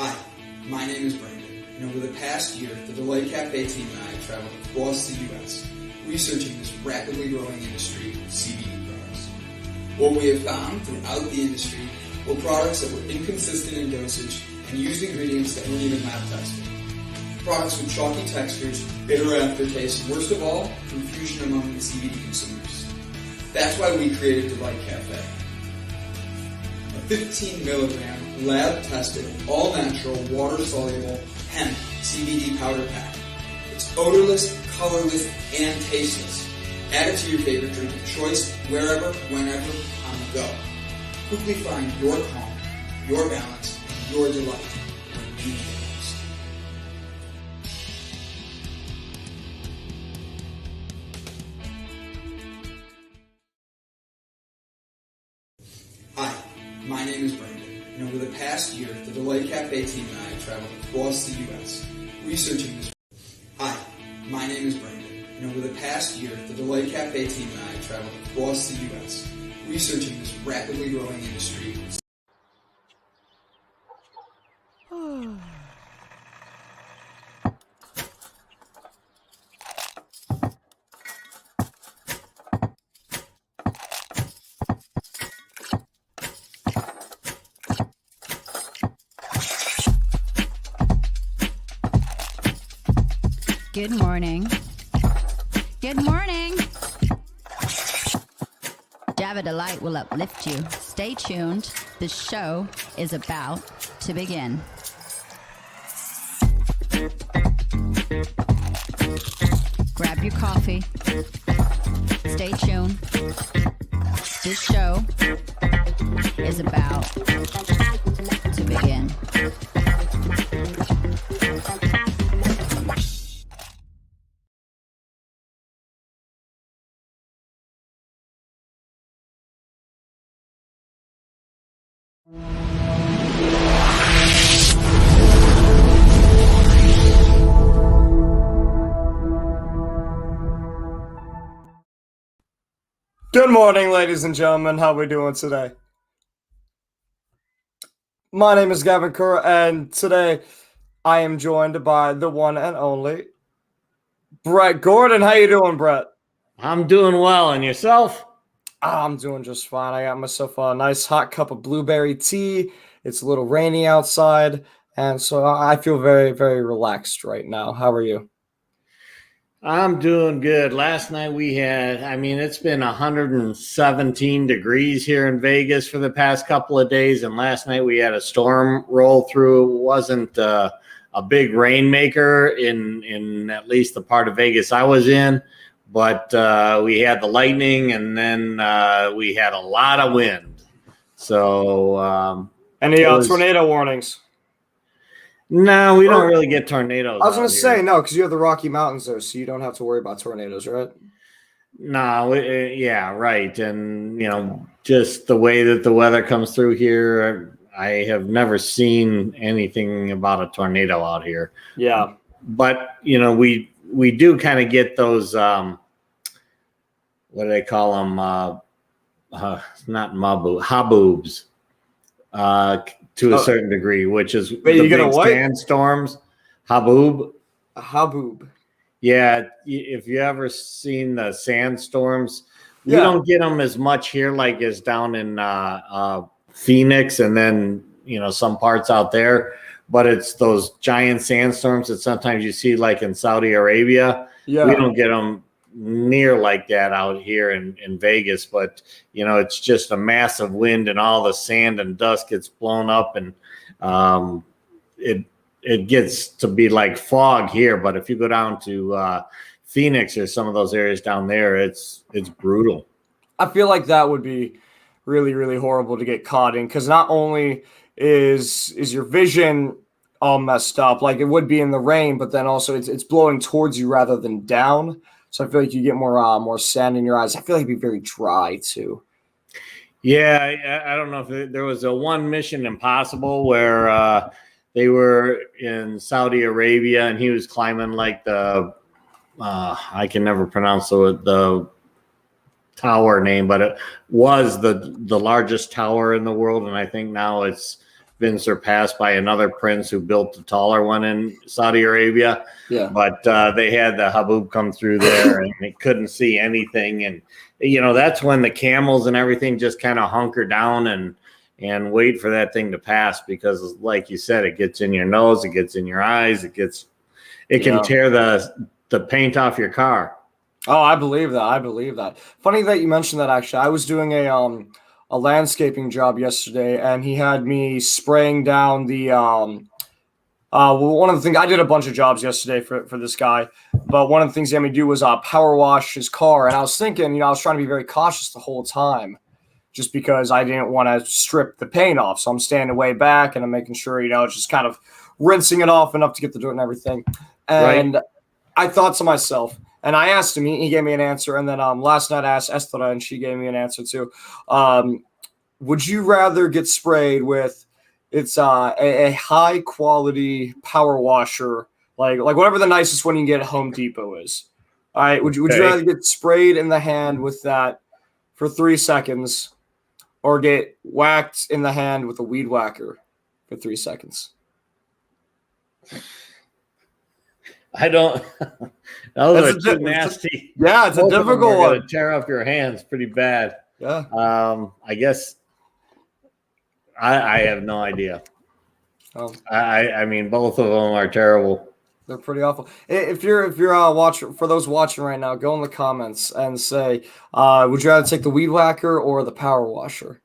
Hi, my name is Brandon, and over the past year, the Delight Cafe team and I have traveled across the U.S. researching this rapidly growing industry of CBD products. What we have found throughout the industry were products that were inconsistent in dosage and used ingredients that weren't even lab tested. Products with chalky textures, bitter aftertaste, and worst of all, confusion among the CBD consumers. That's why we created Delight Cafe. A 15 milligram lab-tested, all-natural, water-soluble hemp CBD powder pack. It's odorless, colorless, and tasteless. Add it to your favorite drink of choice, wherever, whenever, on the go. Quickly find your calm, your balance, and your delight when you need it most. Hi, my name is Brandon. And over the past year, the Delight Cafe team and I have traveled across the U.S. researching this. Hi, my name is Brandon. And over the past year, the Delight Cafe team and I have traveled across the U.S. researching this rapidly growing industry. Good morning. Good morning. Java Delight will uplift you. Stay tuned. The show is about to begin. Grab your coffee. Stay tuned. This show is about to begin. Good morning, ladies and gentlemen. How are we doing today? My name is Gavin Kerr, and today I am joined by the one and only Brett Gordon. How you doing, Brett? I'm doing well, and yourself? I'm doing just fine. I got myself a nice hot cup of blueberry tea. It's a little rainy outside, and so I feel very, very relaxed right now. How are you? I'm doing good. Last night it's been 117 degrees here in Vegas for the past couple of days, and last night we had a storm roll through. It wasn't a big rainmaker in at least the part of Vegas I was in, but we had the lightning, and then we had a lot of wind. So any tornado warnings? No, we don't really get tornadoes. I was going to say, no, because you have the Rocky Mountains there, so you don't have to worry about tornadoes, right? No, yeah, right. And, just the way that the weather comes through here, I have never seen anything about a tornado out here. Yeah. But, we do kind of get those, what do they call them? Not haboobs. To a certain degree, which is the big sandstorms. Haboob. A haboob. Yeah, if you ever seen the sandstorms, we don't get them as much here like as down in Phoenix and then, some parts out there. But it's those giant sandstorms that sometimes you see like in Saudi Arabia. Yeah. We don't get them near like that out here in Vegas, but it's just a massive wind and all the sand and dust gets blown up, and it gets to be like fog here. But if you go down to Phoenix or some of those areas down there, it's brutal. I feel like that would be really, really horrible to get caught in, because not only is your vision all messed up like it would be in the rain, but then also it's blowing towards you rather than down. So I feel like you get more sand in your eyes. I feel like it'd be very dry too. Yeah, I don't know if there was a one Mission Impossible where they were in Saudi Arabia and he was climbing like the I can never pronounce the tower name, but it was the largest tower in the world, and I think now it's been surpassed by another prince who built a taller one in Saudi Arabia. Yeah. But they had the haboob come through there and it couldn't see anything. And, that's when the camels and everything just kind of hunker down and wait for that thing to pass, because like you said, it gets in your nose, it gets in your eyes, it can tear the paint off your car. Oh, I believe that. Funny that you mentioned that, actually. I was doing a landscaping job yesterday, and he had me spraying down the one of the things, I did a bunch of jobs yesterday for this guy, but one of the things he had me do was power wash his car. And I was thinking, I was trying to be very cautious the whole time, just because I didn't want to strip the paint off. So I'm standing way back and I'm making sure, just kind of rinsing it off enough to get the dirt and everything. And I thought to myself, and I asked him, he gave me an answer. And then last night I asked Esther, and she gave me an answer too. Would you rather get sprayed with a high quality power washer, like whatever the nicest one you can get at Home Depot is? All right. Would you rather get sprayed in the hand with that for 3 seconds, or get whacked in the hand with a weed whacker for 3 seconds? I don't. Those are too nasty. Yeah, it's a difficult one. Going to tear up your hands pretty bad. Yeah. I guess I have no idea. I mean, both of them are terrible. They're pretty awful. If you're watching, for those watching right now, go in the comments and say, would you rather take the weed whacker or the power washer?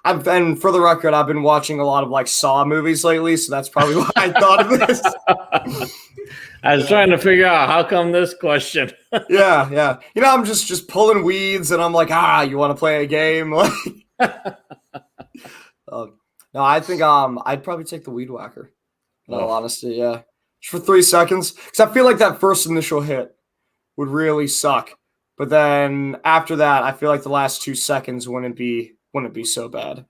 And for the record, I've been watching a lot of Saw movies lately, so that's probably why I thought of this. I was trying to figure out how come this question. Yeah. I'm just pulling weeds, and I'm like, you want to play a game? No, I think I'd probably take the weed whacker. In all honesty, yeah. Just for 3 seconds, because I feel like that first initial hit would really suck, but then after that, I feel like the last 2 seconds wouldn't be so bad.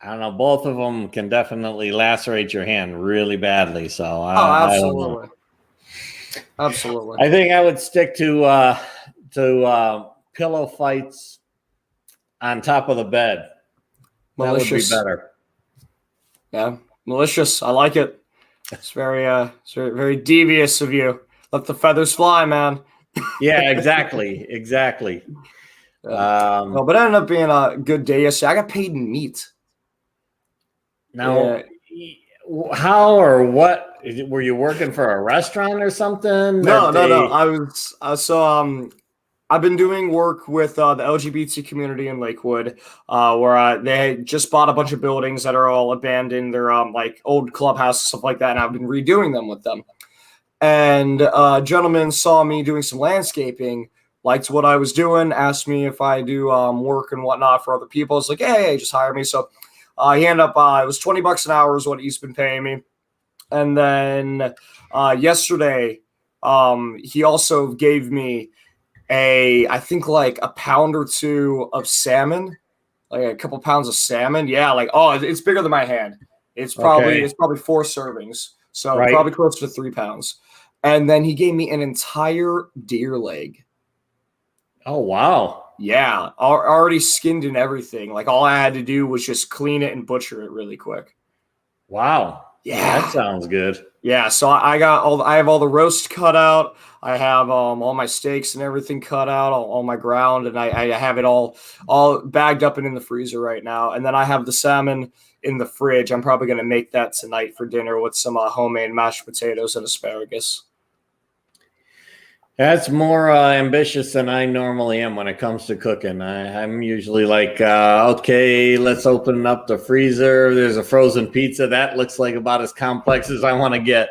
I don't know. Both of them can definitely lacerate your hand really badly. So absolutely. Absolutely. I think I would stick to pillow fights on top of the bed. Malicious. That would be better. Yeah, malicious. I like it. It's very very devious of you. Let the feathers fly, man. Yeah, exactly. No, but it ended up being a good day yesterday. I got paid in meat. Now, how or what? Were you working for a restaurant or something? No. I was I've been doing work with the LGBT community in Lakewood, where they just bought a bunch of buildings that are all abandoned. They're old clubhouses, stuff like that, and I've been redoing them with them. And a gentleman saw me doing some landscaping, liked what I was doing, asked me if I do work and whatnot for other people. It's like, hey, just hire me. So he ended up, it was $20 an hour is what he's been paying me. And then yesterday, he also gave me I think a pound or two of salmon, like a couple pounds of salmon. Yeah, it's bigger than my hand. It's probably 4 servings. So probably close to 3 pounds. And then he gave me an entire deer leg. Oh, wow. Yeah, already skinned and everything. All I had to do was just clean it and butcher it really quick. Wow. Yeah, that sounds good. Yeah, so I have all the roast cut out. I have all my steaks and everything cut out, all my ground, and I have it all bagged up and in the freezer right now. And then I have the salmon in the fridge. I'm probably going to make that tonight for dinner with some homemade mashed potatoes and asparagus. That's more ambitious than I normally am when it comes to cooking. I'm usually okay, let's open up the freezer. There's a frozen pizza. That looks like about as complex as I want to get.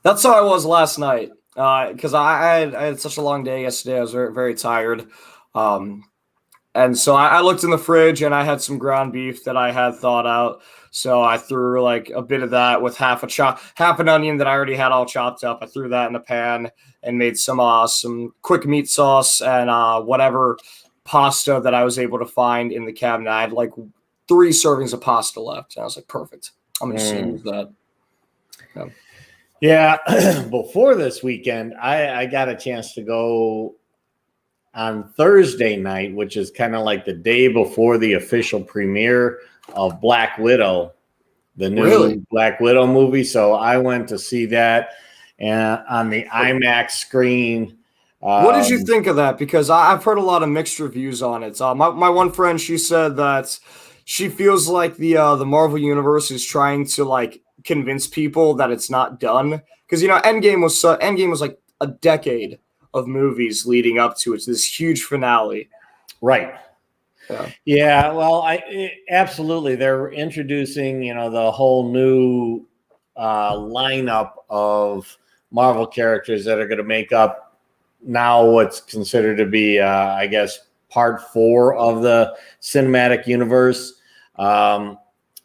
That's how I was last night because I had such a long day yesterday. I was very, very tired. And so I looked in the fridge and I had some ground beef that I had thawed out. So I threw a bit of that with half an onion that I already had all chopped up. I threw that in a pan and made some quick meat sauce and whatever pasta that I was able to find in the cabinet. I had 3 servings of pasta left. And I was like, perfect. I'm just going to use that. Yeah. Before this weekend, I got a chance to go on Thursday night, which is kind of the day before the official premiere of Black Widow. the new Really? Black Widow movie. So I went to see that on the IMAX screen. What did you think of that? Because I've heard a lot of mixed reviews on it. My one friend, she said that she feels like the Marvel universe is trying to like convince people that it's not done. Because Endgame was like a decade of movies leading up to it. This huge finale. Right. Yeah. Yeah. Well, absolutely. They're introducing, the whole new lineup of Marvel characters that are going to make up now what's considered to be, I guess, part 4 of the cinematic universe.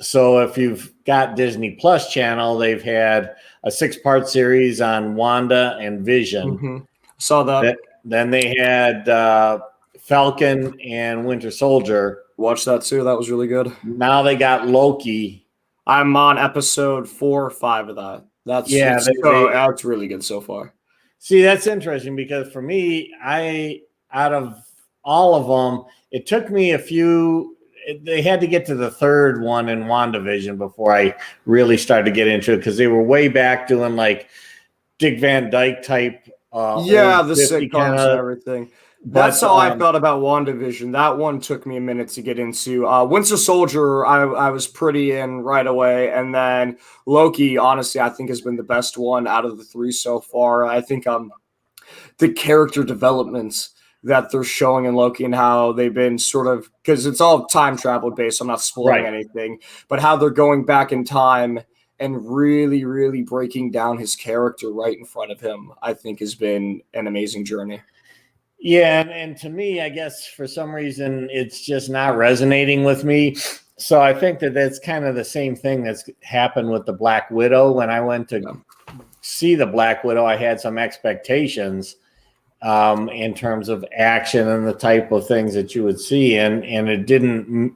So if you've got Disney Plus channel, they've had a 6-part series on Wanda and Vision. Mm-hmm. Saw that. Then they had Falcon and Winter Soldier. Watched that too. That was really good. Now they got Loki. I'm on episode 4 or 5 of that. That's really good so far. See, that's interesting because for me, out of all of them, it took me they had to get to the 3rd one in WandaVision before I really started to get into it because they were way back doing like Dick Van Dyke type. The sitcoms and everything. That's how I felt about WandaVision. That one took me a minute to get into. Winter Soldier, I was pretty in right away. And then Loki, honestly, I think has been the best one out of the 3 so far. I think the character developments that they're showing in Loki and how they've been sort of, because it's all time travel based, so I'm not spoiling anything, but how they're going back in time and really, really breaking down his character right in front of him, I think has been an amazing journey. Yeah, and to me, I guess for some reason, it's just not resonating with me. So I think that's kind of the same thing that's happened with the Black Widow. When I went to see the Black Widow, I had some expectations in terms of action and the type of things that you would see, and it didn't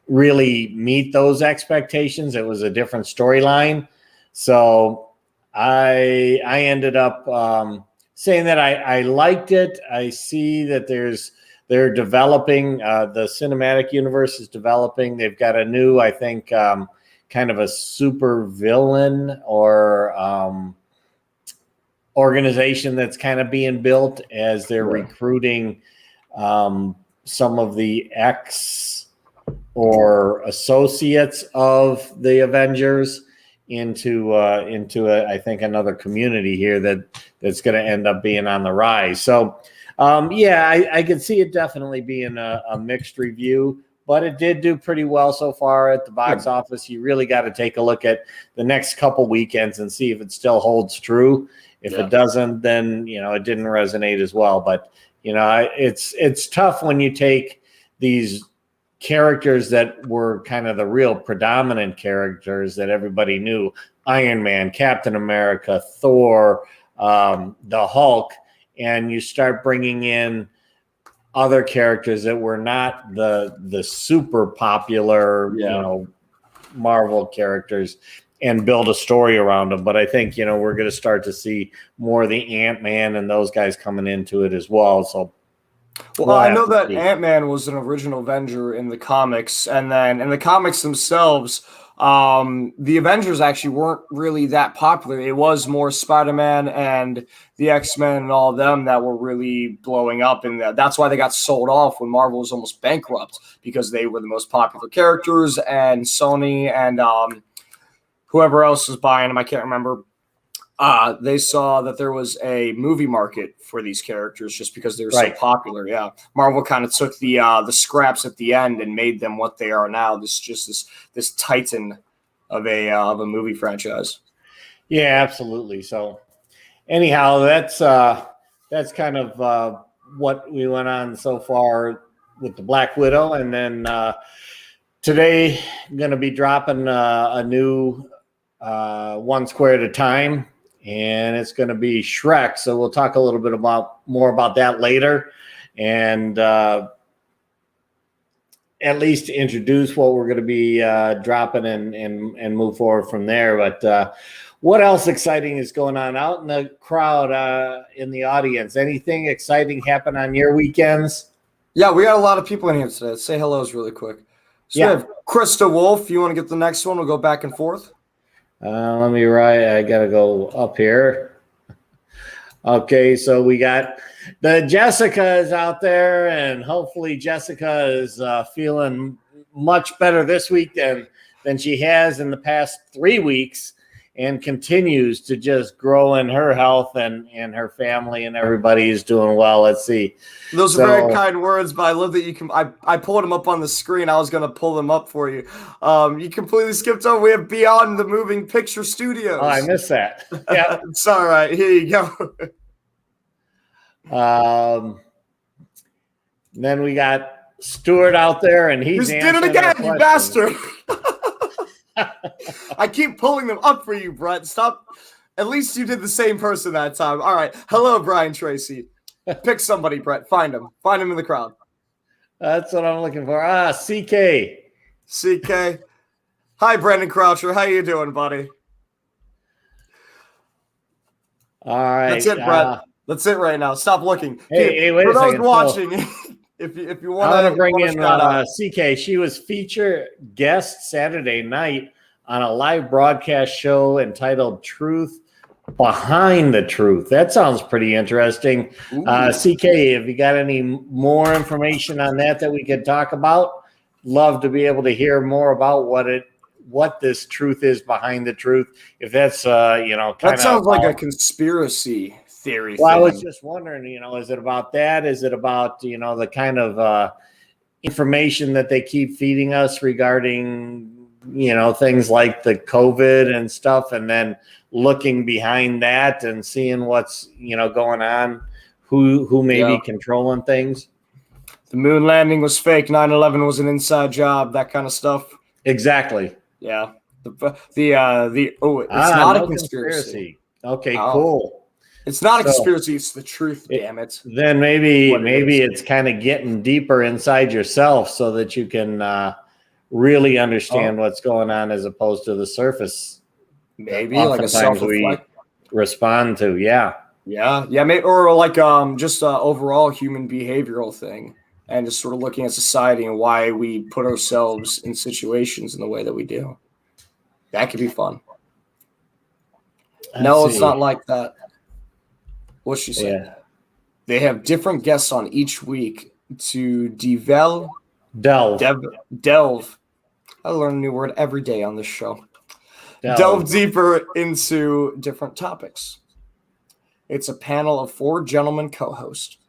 really meet those expectations. It was a different storyline. So I ended up saying that I liked it. I see that they're developing, the cinematic universe is developing. They've got a new, I think, kind of a super villain or organization that's kind of being built as they're recruiting some of the ex or associates of the Avengers into I think another community here that's going to end up being on the rise. So I could see it definitely being a mixed review, but it did do pretty well so far at the box office. You really got to take a look at the next couple weekends and see if it still holds true. If it doesn't, then it didn't resonate as well. But it's tough when you take these characters that were kind of the real predominant characters that everybody knew: Iron Man, Captain America, Thor, the Hulk, and you start bringing in other characters that were not the super popular, Marvel characters, and build a story around them. But I think, we're going to start to see more of the Ant-Man and those guys coming into it as well. So, well, I know that Ant-Man was an original Avenger in the comics, and then in the comics themselves, the Avengers actually weren't really that popular. It was more Spider-Man and the X-Men and all of them that were really blowing up, and that's why they got sold off when Marvel was almost bankrupt, because they were the most popular characters, and Sony and whoever else was buying them, I can't remember. They saw that there was a movie market for these characters just because they were so popular. Yeah, Marvel kind of took the scraps at the end and made them what they are now. This titan of a movie franchise. Yeah, absolutely. So, anyhow, that's kind of what we went on so far with the Black Widow, and then today I'm going to be dropping a new One Square at a Time. And it's going to be Shrek. So we'll talk a little bit more about that later, and at least introduce what we're going to be dropping and move forward from there. But what else exciting is going on out in the crowd, in the audience? Anything exciting happen on your weekends? Yeah, we got a lot of people in here today. Let's say hellos really quick. So we have Krista Wolf. You want to get the next one? We'll go back and forth. Let me write. I got to go up here. Okay, so we got the Jessica is out there, and hopefully Jessica is feeling much better this week than she has in the past 3 weeks, and continues to just grow in her health, and her family and everybody is doing well. Let's see. Those are very kind words, but I love that you can. I pulled them up on the screen. I was going to pull them up for you. You completely skipped over. We have Beyond the Moving Picture Studios. Oh, I missed that. Yeah, it's all right. Here you go. Then we got Stuart out there, and he's did it again, you bastard. I keep pulling them up for you, Brett. Stop. At least you did the same person that time. All right. Hello, Brian Tracy. Pick somebody, Brett. Find him. Find him in the crowd. That's what I'm looking for. CK. CK. Hi, Brendan Croucher. How you doing, buddy? All right. That's it, Brett. That's it right now. Stop looking. Hey, wait a second. For those watching, if you want to bring in CK. She was featured guest Saturday night on a live broadcast show entitled Truth Behind the Truth. That sounds pretty interesting. CK, have you got any more information on that we could talk about? Love to be able to hear more about what this truth is behind the truth. If that's that sounds like a conspiracy theory. Well, I was just wondering, is it about that? Is it about, the kind of information that they keep feeding us regarding, things like the COVID and stuff, and then looking behind that and seeing what's, going on, who may be controlling things? The moon landing was fake. 9/11 was an inside job, that kind of stuff. Exactly. Yeah. It's not a conspiracy. Okay, cool. It's not a conspiracy. It's the truth. Damn it. Then maybe it's kind of getting deeper inside yourself so that you can really understand what's going on as opposed to the surface. Maybe like a self-reflect. We respond to. Yeah. Maybe, or like just overall human behavioral thing, and just sort of looking at society and why we put ourselves in situations in the way that we do. That could be fun. It's not like that. What's she saying? Yeah. They have different guests on each week to delve. I learn a new word every day on this show. Delve deeper into different topics. It's a panel of 4 gentlemen co-hosts.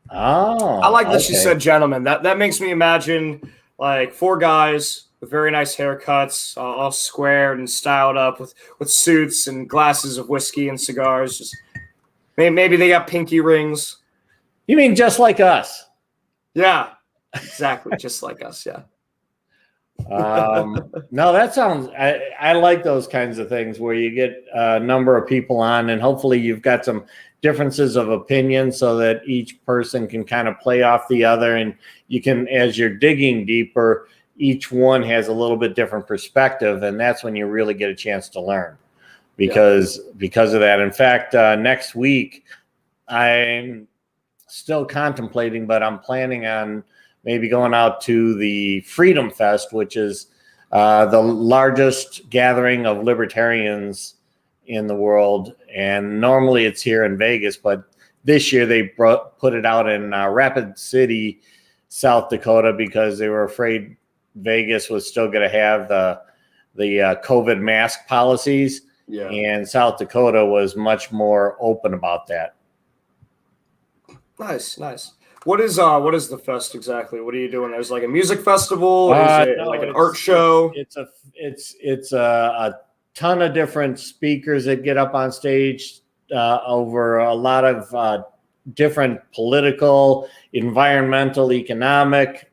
Oh, I like that she said gentlemen. That makes me imagine like 4 guys with very nice haircuts, all squared and styled up with suits and glasses of whiskey and cigars. Just maybe they got pinky rings. You mean just like us? Yeah, exactly. Just like us. Yeah. No, that sounds. I like those kinds of things where you get a number of people on, and hopefully you've got some differences of opinion so that each person can kind of play off the other, and you can, as you're digging deeper, each one has a little bit different perspective, and that's when you really get a chance to learn. Because of that. In fact, next week, I'm still contemplating, but I'm planning on maybe going out to the Freedom Fest, which is the largest gathering of libertarians in the world. And normally it's here in Vegas, but this year they put it out in Rapid City, South Dakota, because they were afraid Vegas was still going to have the COVID mask policies. Yeah. And South Dakota was much more open about that. Nice. What is the fest exactly? What are you doing? There's like a music festival. Is it like an art show? It's a ton of different speakers that get up on stage over a lot of different political, environmental, economic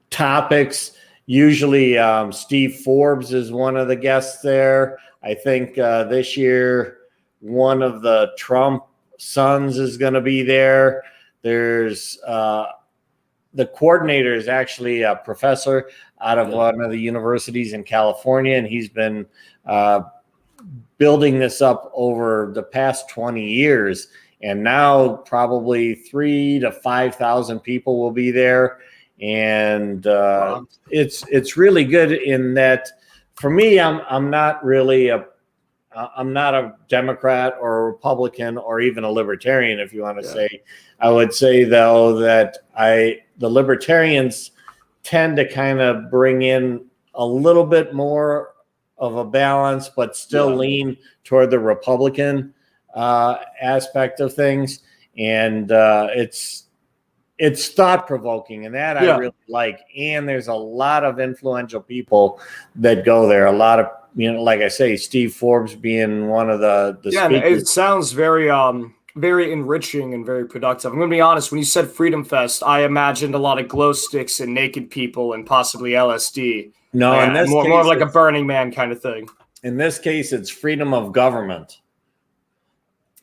topics. Usually Steve Forbes is one of the guests there. I think this year one of the Trump sons is going to be there. There's the coordinator is actually a professor out of one of the universities in California, and he's been building this up over the past 20 years. And now probably 3,000 to 5,000 people will be there. and Wow. it's really good in that. For me, I'm not really I'm not a Democrat or a Republican or even a libertarian, if you want to say. I would say though that the libertarians tend to kind of bring in a little bit more of a balance, but still lean toward the Republican aspect of things, and it's thought provoking, and that I really like. And there's a lot of influential people that go there. A lot of, like I say, Steve Forbes being one of the speakers. It sounds very very enriching and very productive. I'm going to be honest. When you said Freedom Fest, I imagined a lot of glow sticks and naked people and possibly LSD. No, in this more case, of like a Burning Man kind of thing. In this case, it's freedom of government,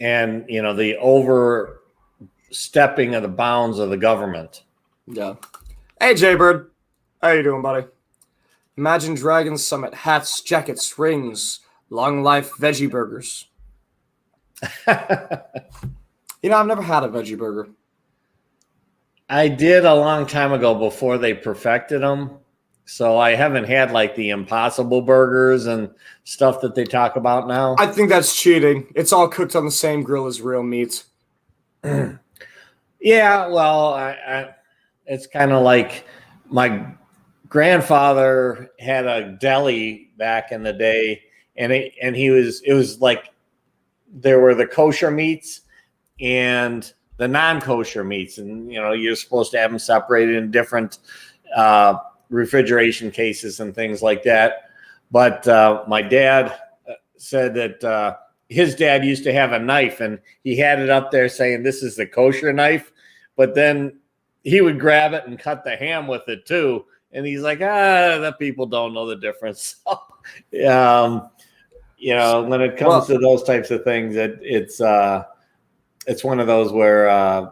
and the overstepping of the bounds of the government. Yeah. Hey, Jaybird, how you doing, buddy? Imagine Dragons Summit hats, jackets, rings, long life veggie burgers. I've never had a veggie burger. I did a long time ago before they perfected them. So I haven't had like the Impossible burgers and stuff that they talk about now. I think that's cheating. It's all cooked on the same grill as real meat. Yeah, well, it's kind of like my grandfather had a deli back in the day, and it was like there were the kosher meats and the non-kosher meats, and you're supposed to have them separated in different refrigeration cases and things like that. But my dad said that his dad used to have a knife, and he had it up there saying this is the kosher knife, but then he would grab it and cut the ham with it too. And he's like, the people don't know the difference. When it comes to those types of things, it's one of those where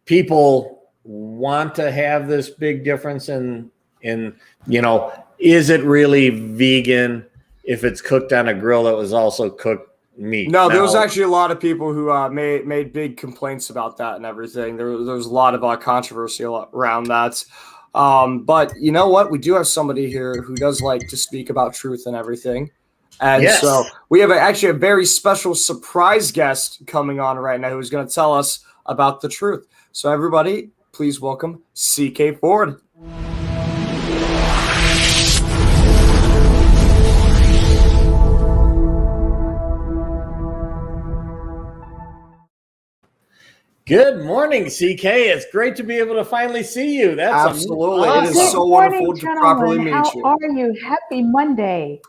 people want to have this big difference in is it really vegan if it's cooked on a grill that was also cooked meat? No, there was actually a lot of people who made big complaints about that and everything. There was a lot of controversy around that. But you know what? We do have somebody here who does like to speak about truth and everything. And so we have actually a very special surprise guest coming on right now who's going to tell us about the truth. So everybody, please welcome CK Ford. Good morning, CK. It's great to be able to finally see you. That's absolutely. Awesome. It is so wonderful to properly meet you. How are you? Happy Monday.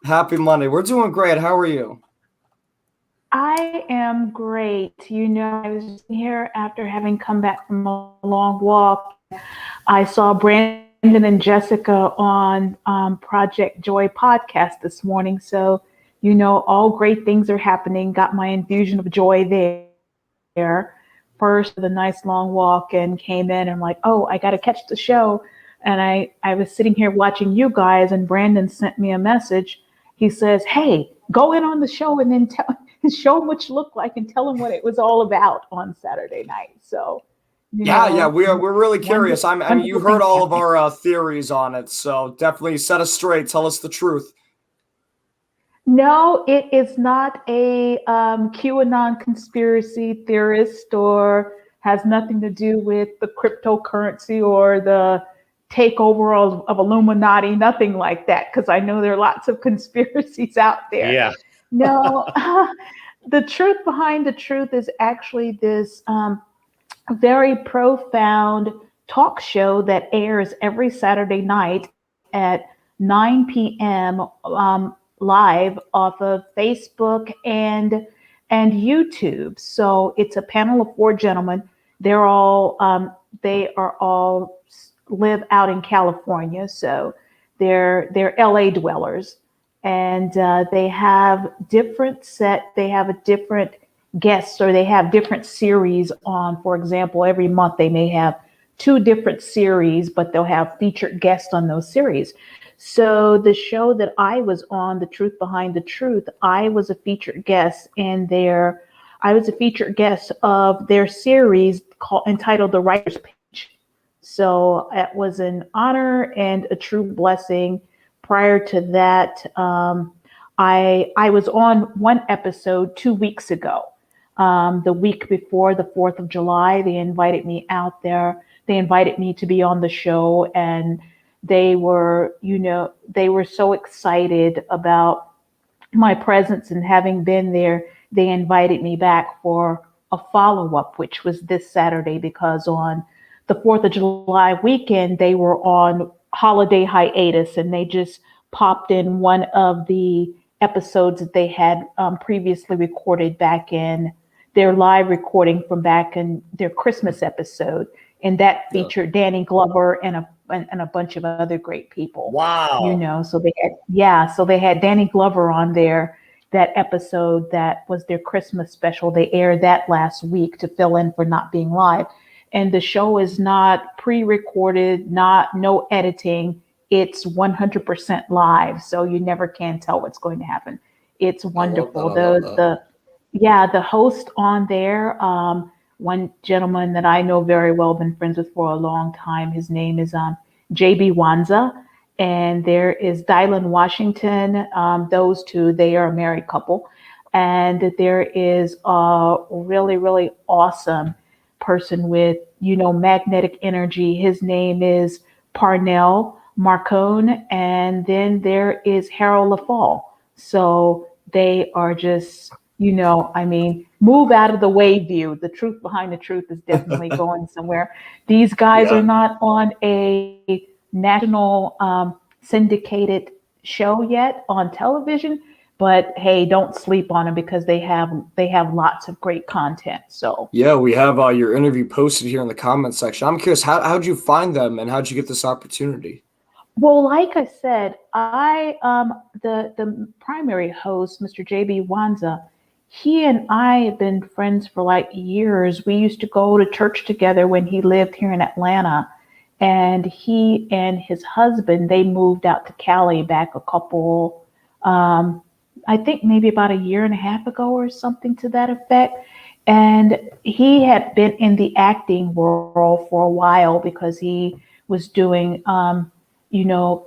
Happy Monday. We're doing great. How are you? I am great. I was here after having come back from a long walk. I saw Brandon and Jessica on Project Joy podcast this morning. So, all great things are happening. Got my infusion of joy there. First, the nice long walk, and came in and like, I got to catch the show. And I was sitting here watching you guys, and Brandon sent me a message. He says, hey, go in on the show and then show him what you look like and tell him what it was all about on Saturday night. So, we're really curious. You heard all of our theories on it, so definitely set us straight. Tell us the truth. No, it is not a QAnon conspiracy theorist or has nothing to do with the cryptocurrency or the takeover of Illuminati, nothing like that, because I know there are lots of conspiracies out there. Yeah. No, the truth behind the truth is actually this very profound talk show that airs every Saturday night at 9 p.m. Live off of Facebook and YouTube. So it's a panel of 4 gentlemen. They are all live out in California, so they're LA dwellers, and they have different guests, or they have different series on. For example, every month they may have 2 different series, but they'll have featured guests on those series. So the show that I was on, The Truth Behind the Truth, I was a featured guest of their series entitled The Writer's So it was an honor and a true blessing. Prior to that, I was on one episode 2 weeks ago. The week before the 4th of July, they invited me out there. They invited me to be on the show, and they were so excited about my presence and having been there. They invited me back for a follow-up, which was this Saturday, because on the 4th of July weekend, they were on holiday hiatus, and they just popped in one of the episodes that they had previously recorded back in their live recording from back in their Christmas episode. And that featured Danny Glover and a bunch of other great people. Wow. So they had Danny Glover on there. That episode, that was their Christmas special. They aired that last week to fill in for not being live. And the show is not pre-recorded, no editing. It's 100% live, so you never can tell what's going to happen. It's wonderful. The host on there, one gentleman that I know very well, been friends with for a long time. His name is JB Wanza, and there is Dylan Washington. Those two, they are a married couple, and there is a really, really awesome person with magnetic energy. His name is Parnell Marcone, and then there is Harold LaFall. So they are just, move out of the way view. The truth behind the truth is definitely going somewhere. These guys are not on a national syndicated show yet on television, but hey, don't sleep on them, because they have lots of great content. So yeah, we have your interview posted here in the comments section. I'm curious, how'd you find them, and how'd you get this opportunity? Well, like I said, the primary host, Mr. JB Wanza, he and I have been friends for like years. We used to go to church together when he lived here in Atlanta, and he and his husband, they moved out to Cali back a couple, I think maybe about a year and a half ago or something to that effect. And he had been in the acting world for a while, because he was doing,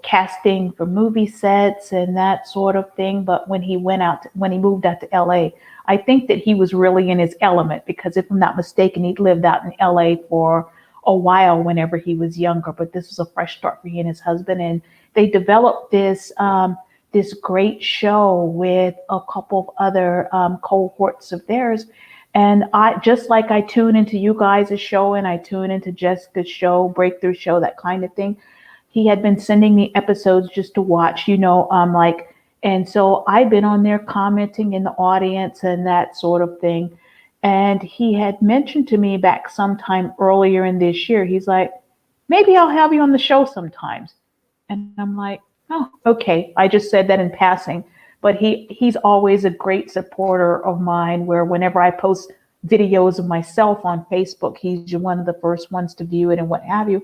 casting for movie sets and that sort of thing. But when he moved out to LA, I think that he was really in his element, because if I'm not mistaken, he'd lived out in LA for a while whenever he was younger. But this was a fresh start for he and his husband. And they developed this great show with a couple of other cohorts of theirs. And I tune into you guys' show, and I tune into Jessica's show, Breakthrough Show, that kind of thing. He had been sending me episodes just to watch, and so I've been on there commenting in the audience and that sort of thing. And he had mentioned to me back sometime earlier in this year, he's like, maybe I'll have you on the show sometimes. And I'm like, oh, okay. I just said that in passing. But he's always a great supporter of mine, where whenever I post videos of myself on Facebook, he's one of the first ones to view it and what have you.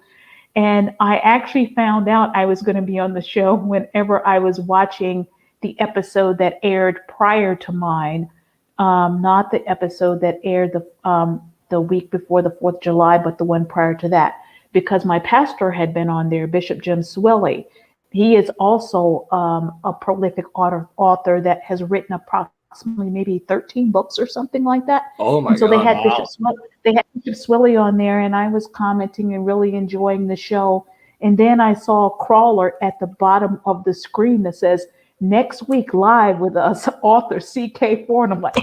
And I actually found out I was going to be on the show whenever I was watching the episode that aired prior to mine, not the episode that aired the week before the 4th of July, but the one prior to that, because my pastor had been on there, Bishop Jim Swilley. He is also a prolific author that has written approximately maybe 13 books or something like that. Oh my God! So they had wow. Bishop Swilley on there, and I was commenting and really enjoying the show. And then I saw a crawler at the bottom of the screen that says, "Next week live with us, author CK4," and I'm like,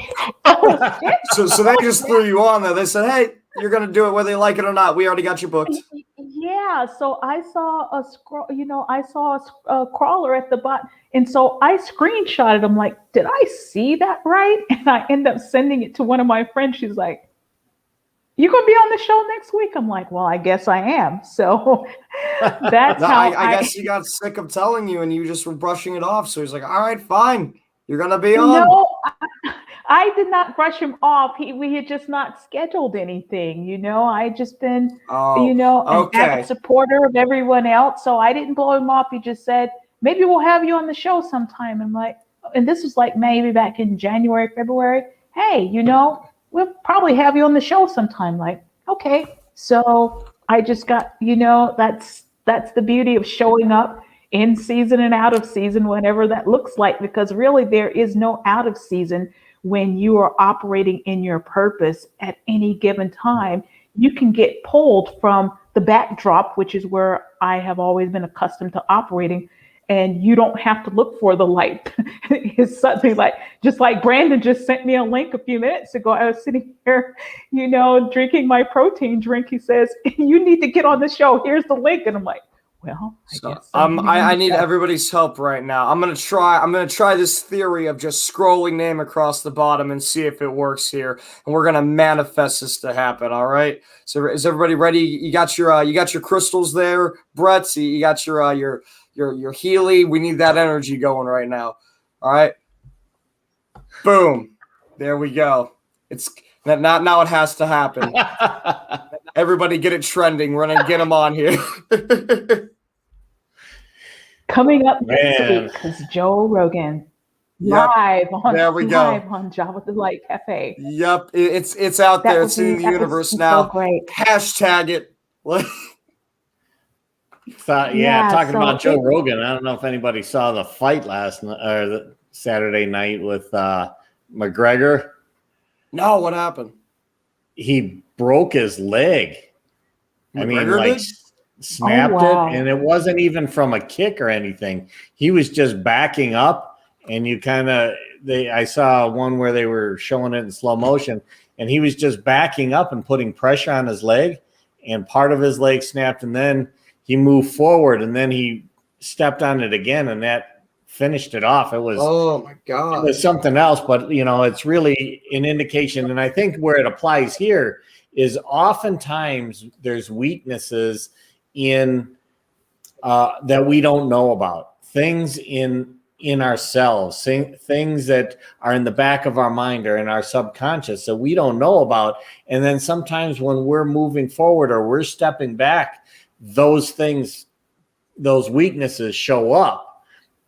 "Oh shit!" So they just threw you on there. They said, "Hey, you're gonna do it whether you like it or not. We already got you booked." Yeah, so I saw a crawler at the bottom, and so I screenshotted. I'm like, did I see that right? And I end up sending it to one of my friends. She's like, "You gonna be on the show next week?" I'm like, "Well, I guess I am." So that's how I guess he got sick of telling you, and you just were brushing it off. So he's like, "All right, fine, you're gonna be on." No, I did not brush him off. We had just not scheduled anything, I just been, an avid supporter of everyone else. So I didn't blow him off. He just said, maybe we'll have you on the show sometime. I'm like, and this was like maybe back in January, February. Hey, we'll probably have you on the show sometime. Like, okay. So I just got, that's the beauty of showing up in season and out of season, whatever that looks like, because really there is no out of season when you are operating in your purpose at any given time. You can get pulled from the backdrop, which is where I have always been accustomed to operating, and you don't have to look for the light. It's something like, just like Brandon just sent me a link a few minutes ago. I was sitting here, drinking my protein drink. He says, "You need to get on the show. Here's the link." And I'm like, well, I need everybody's help right now. I'm gonna try this theory of just scrolling name across the bottom and see if it works here. And we're gonna manifest this to happen. All right. So is everybody ready? You got your crystals there, Brett. You got your Healy. We need that energy going right now. All right. Boom. There we go. It's now it has to happen. Everybody get it trending. We're gonna get them on here. Coming up next week is Joe Rogan live on Job with the Light Cafe. Yep, it's out there. It's in the universe now. So great. Hashtag it. Talking about Joe Rogan. I don't know if anybody saw the fight last night or the Saturday night with McGregor. No, what happened? He broke his leg. McGregor snapped it, and it wasn't even from a kick or anything. He was just backing up, and I saw one where they were showing it in slow motion, and he was just backing up and putting pressure on his leg, and part of his leg snapped, and then he moved forward, and then he stepped on it again, and that finished it off. It was, oh my God, it was something else, but it's really an indication. And I think where it applies here is oftentimes there's weaknesses in that we don't know about, things in ourselves, things that are in the back of our mind or in our subconscious that we don't know about. And then sometimes when we're moving forward or we're stepping back, those things, those weaknesses show up,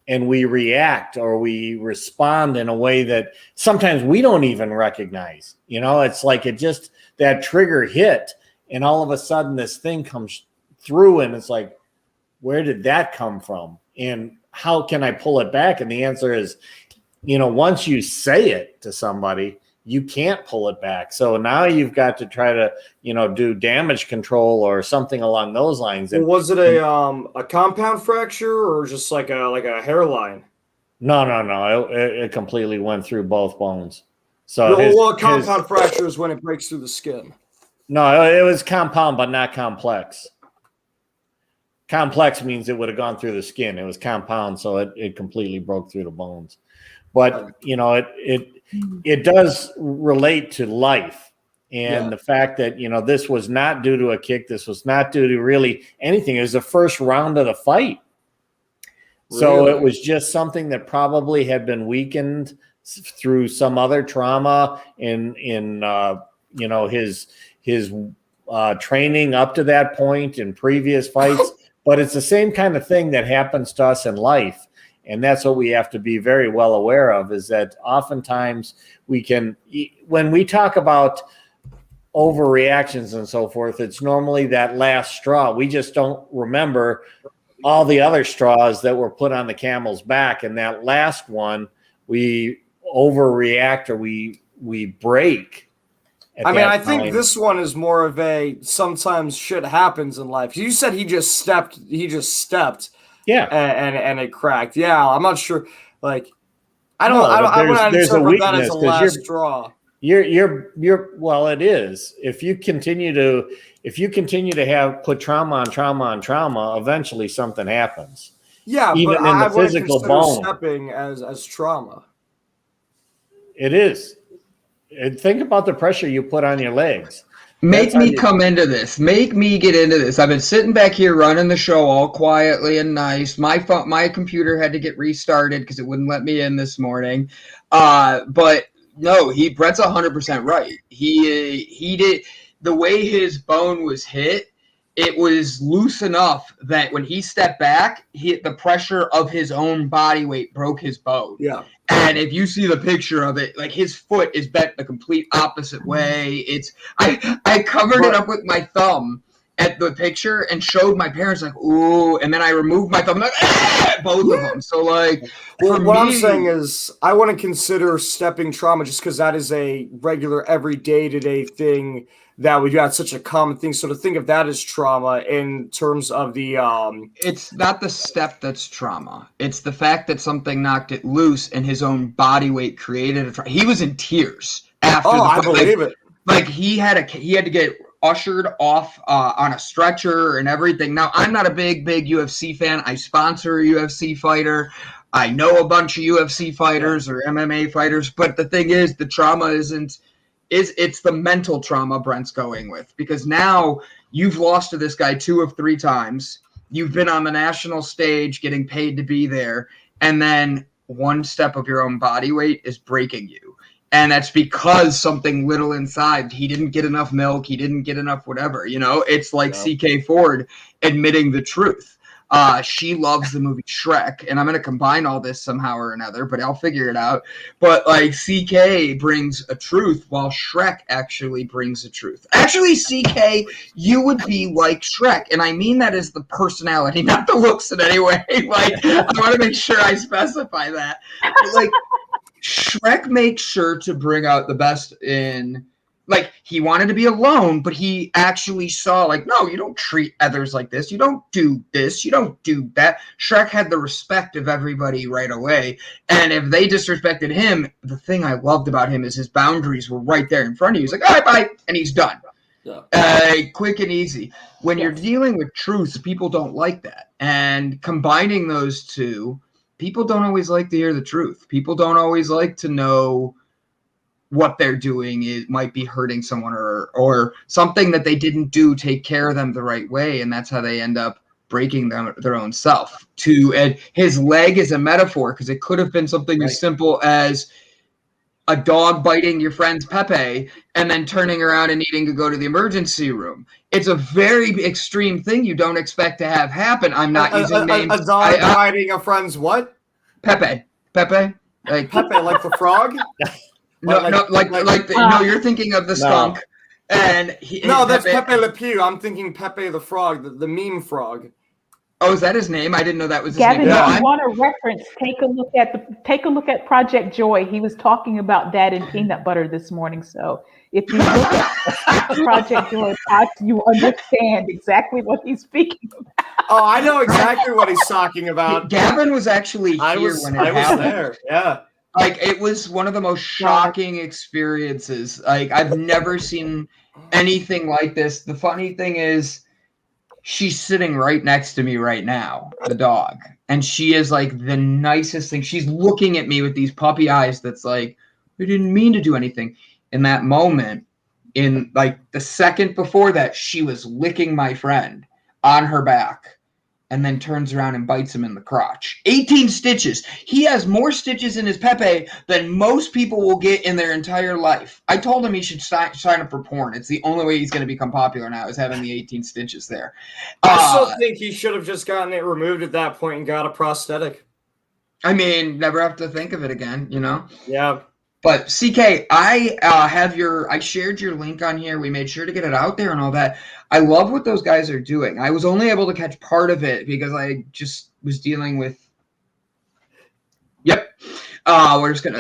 and we react or we respond in a way that sometimes we don't even recognize. It's like that trigger hit, and all of a sudden this thing comes through, and it's like, where did that come from? And how can I pull it back? And the answer is, once you say it to somebody, you can't pull it back. So now you've got to try to, do damage control or something along those lines. Well, was it a compound fracture or just like a hairline? No. It completely went through both bones. So a compound fracture is when it breaks through the skin. No, it was compound, but not complex. Complex means it would have gone through the skin. It was compound, so it completely broke through the bones. But it does relate to life, and the fact that this was not due to a kick. This was not due to really anything. It was the first round of the fight, so it was just something that probably had been weakened through some other trauma in his training up to that point in previous fights. But it's the same kind of thing that happens to us in life. And that's what we have to be very well aware of, is that oftentimes when we talk about overreactions and so forth, it's normally that last straw. We just don't remember all the other straws that were put on the camel's back. And that last one, we overreact or we break. I think this one is more of sometimes shit happens in life. You said he just stepped. Yeah. And it cracked. Yeah. I'm not sure. I wouldn't interpret that as a last straw. Well, it is. If you continue to put trauma on trauma on trauma, eventually something happens. Yeah. Even but in the I wouldn't physical consider bone. stepping as trauma. It is. And think about the pressure you put on your legs. Make me come into this. Make me get into this. I've been sitting back here running the show all quietly and nice. My computer had to get restarted because it wouldn't let me in this morning. But no, Brett's 100% right. He did the way his bone was hit. It was loose enough that when he stepped back, the pressure of his own body weight broke his bone. Yeah. And if you see the picture of it, his foot is bent the complete opposite way. I covered it up with my thumb, at the picture and showed my parents like, ooh, and then I removed my thumb, like, both of them. So like, well, for what me, I'm saying is I wouldn't consider stepping trauma just because that is a regular every day-to-day thing that we got such a common thing. So to think of that as trauma in terms of the it's not the step that's trauma. It's the fact that something knocked it loose and his own body weight created a trauma. He was in tears after the I fight. believe it. Like he had to get ushered off on a stretcher and everything. Now, I'm not a big UFC fan. I sponsor a UFC fighter. I know a bunch of UFC fighters or MMA fighters, but the thing is, the trauma it's the mental trauma Brent's going with, because now you've lost to this guy 2 of 3 times. You've been on the national stage getting paid to be there, and then one step of your own body weight is breaking you. And that's because something little inside, he didn't get enough milk, he didn't get enough whatever, it's like CK Ford admitting the truth. She loves the movie Shrek, and I'm going to combine all this somehow or another, but I'll figure it out. But like CK brings a truth while Shrek actually brings a truth. Actually, CK, you would be like Shrek, and I mean that as the personality, not the looks in any way. Like, I want to make sure I specify that. But, like, Shrek makes sure to bring out the best in, like, he wanted to be alone, but he actually saw, like, no, you don't treat others like this. You don't do this. You don't do that. Shrek had the respect of everybody right away. And if they disrespected him, the thing I loved about him is his boundaries were right there in front of you. He's like, all right, bye. And he's done. Quick and easy. When you're dealing with truth, people don't like that. And combining those two, people don't always like to hear the truth. People don't always like to know what they're doing might be hurting someone or something that they didn't do, take care of them the right way. And that's how they end up breaking their own self. And his leg is a metaphor, because it could have been something as simple as a dog biting your friend's Pepe and then turning around and needing to go to the emergency room. It's a very extreme thing you don't expect to have happen. I'm not using names. A dog biting a friend's what? Pepe. Like Pepe, like the frog? No, you're thinking of the skunk. And that's Pepe Le Pew. I'm thinking Pepe the frog, the meme frog. Oh, is that his name? I didn't know that was his Gavin, name. if you want a reference, take a look at Project Joy. He was talking about that in Peanut Butter this morning. So if you look at Project Joy, you understand exactly what he's speaking about. Oh, I know exactly what he's talking about. Gavin was actually here when it happened. I was there. Yeah. Like, it was one of the most shocking experiences. Like, I've never seen anything like this. The funny thing is, she's sitting right next to me right now, the dog. And she is like the nicest thing. She's looking at me with these puppy eyes that's like, we didn't mean to do anything. In that moment, in like the second before that, she was licking my friend on her back. And then turns around and bites him in the crotch. 18 stitches. He has more stitches in his Pepe than most people will get in their entire life. I told him he should sign up for porn. It's the only way he's going to become popular now, is having the 18 stitches there. I still think he should have just gotten it removed at that point and got a prosthetic. I mean, never have to think of it again, Yeah. But CK, I shared your link on here. We made sure to get it out there and all that. I love what those guys are doing. I was only able to catch part of it because I just was dealing with. Yep. We're just gonna.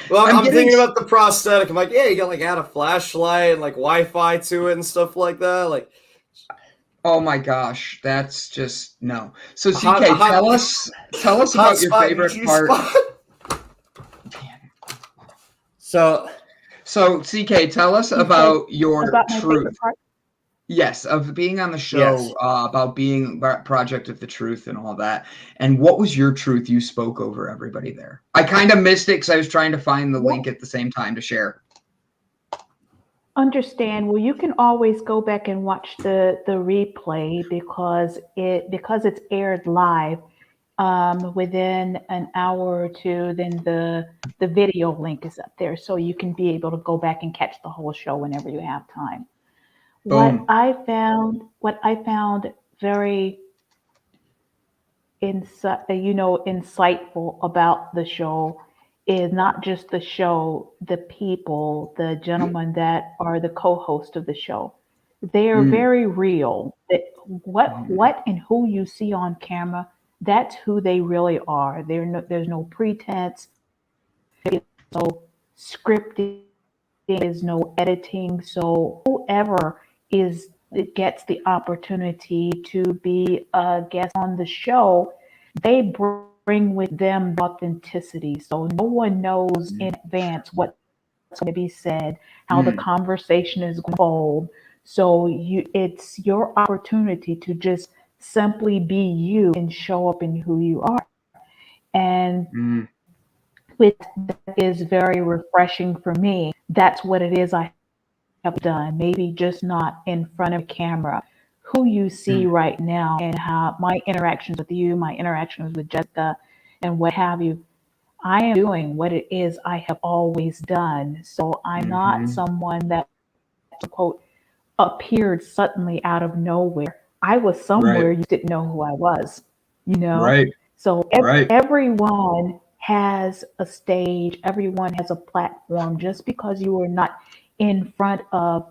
Well, I'm thinking about the prosthetic. I'm like, yeah, you got like add a flashlight and like Wi-Fi to it and stuff like that. Like, oh my gosh, that's just no. So CK, tell us about your favorite part. So CK, tell us about your truth. Yes, of being on the show, about being Project of the Truth and all that. And what was your truth you spoke over everybody there? I kind of missed it because I was trying to find the link at the same time to share. Understand. Well, you can always go back and watch the replay because it's aired live. Within an hour or two, then the video link is up there, so you can be able to go back and catch the whole show whenever you have time. Boom. What I found very insightful about the show is not just the show, the people, the gentlemen that are the co-host of the show. They are very real. What and who you see on camera, that's who they really are. There's no pretense, no scripting, there's no editing. So whoever is gets the opportunity to be a guest on the show, they bring with them authenticity. So no one knows in advance what's going to be said, how the conversation is going to fold. So it's your opportunity to just simply be you and show up in who you are. And which is very refreshing for me. That's what it is I have done. Maybe just not in front of camera. Who you see right now and how my interactions with you, my interactions with Jessica, and what have you. I am doing what it is I have always done. So I'm not someone that, quote, appeared suddenly out of nowhere. I was somewhere, you didn't know who I was, you know? Right. So everyone has a stage, everyone has a platform. Just because you are not in front of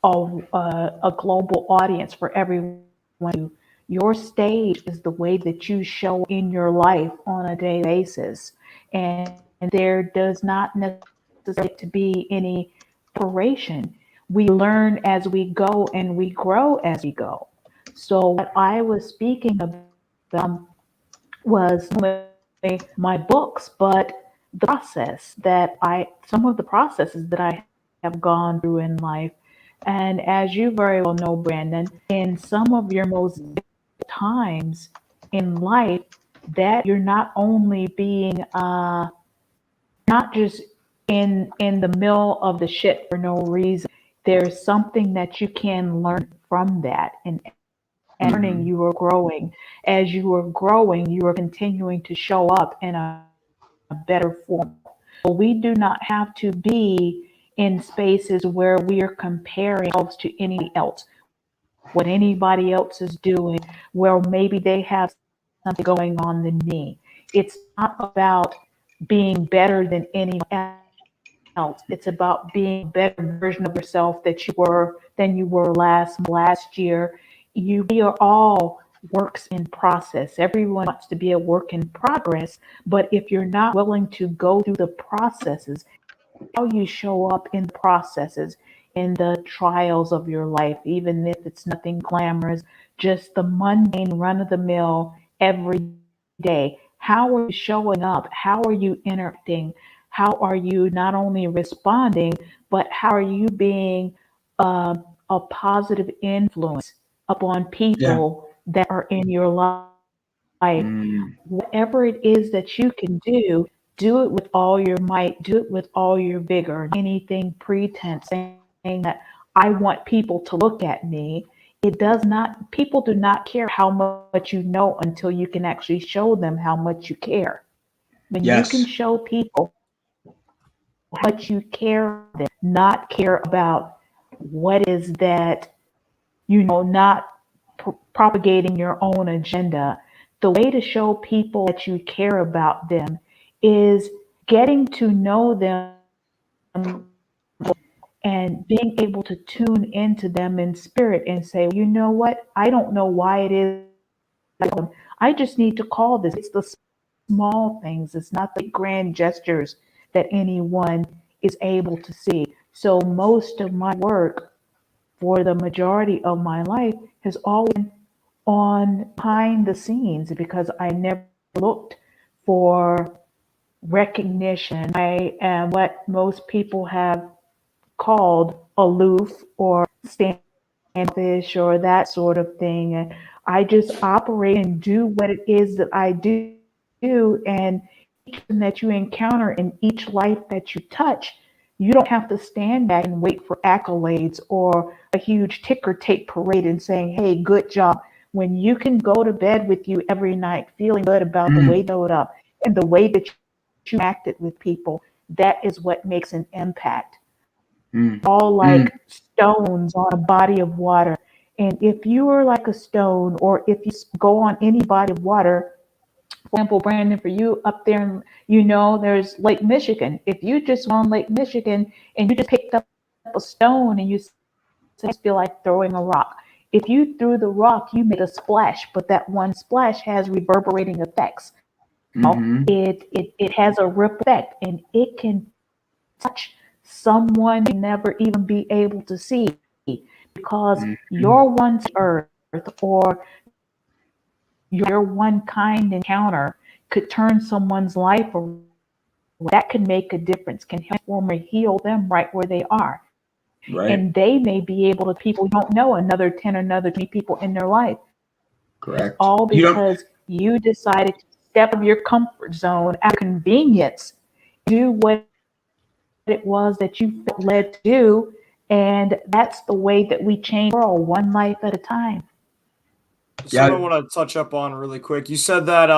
a global audience for everyone, your stage is the way that you show in your life on a daily basis. And there does not necessarily to be any preparation. We learn as we go and we grow as we go. So what I was speaking about was my books, but the process that some of the processes that I have gone through in life. And as you very well know, Brandon, in some of your most times in life, that you're not only being not just in the middle of the shit for no reason. There's something that you can learn from that, and learning, you are growing. As you are growing, you are continuing to show up in a better form. So we do not have to be in spaces where we are comparing ourselves to anybody else, what anybody else is doing, where maybe they have something going on than me. It's not about being better than anyone else. It's about being a better version of yourself than you were last year. We are all works in process. Everyone wants to be a work in progress, but if you're not willing to go through the processes, how you show up in the processes, in the trials of your life, even if it's nothing glamorous, just the mundane run of the mill every day. How are you showing up? How are you interacting? How are you not only responding, but how are you being a positive influence upon people that are in your life? Whatever it is that you can do it with all your might, do it with all your vigor. Anything pretense, saying that I want people to look at me. It does not, people do not care how much you know until you can actually show them how much you care. When you can show people how much you care, not care about what is that, not propagating your own agenda. The way to show people that you care about them is getting to know them and being able to tune into them in spirit and say, you know what? I don't know why it is. I just need to call this. It's the small things. It's not the grand gestures that anyone is able to see. So most of my work for the majority of my life has always been on behind the scenes because I never looked for recognition. I am what most people have called aloof or standoffish or that sort of thing. And I just operate and do what it is that I do. And each person that you encounter in each life that you touch, you don't have to stand back and wait for accolades or a huge ticker tape parade and saying, hey, good job. When you can go to bed with you every night feeling good about the way you showed up and the way that you acted with people, that is what makes an impact. All like stones on a body of water. And if you are like a stone, or if you go on any body of water For example, Brandon, for you up there, there's Lake Michigan. If you just on Lake Michigan and you just picked up a stone and you feel like throwing a rock. If you threw the rock, you made a splash, but that one splash has reverberating effects. Mm-hmm. It has a ripple effect, and it can touch someone you never even be able to see, because your one earth or your one kind encounter could turn someone's life around. That can make a difference, can transform or heal them right where they are. Right. And they may be able to, people you don't know, another 10 or another 20 people in their life. Correct. All because you decided to step out of your comfort zone, out of convenience, do what it was that you felt led to do. And that's the way that we change the world, one life at a time. Something I want to touch up on really quick. You said that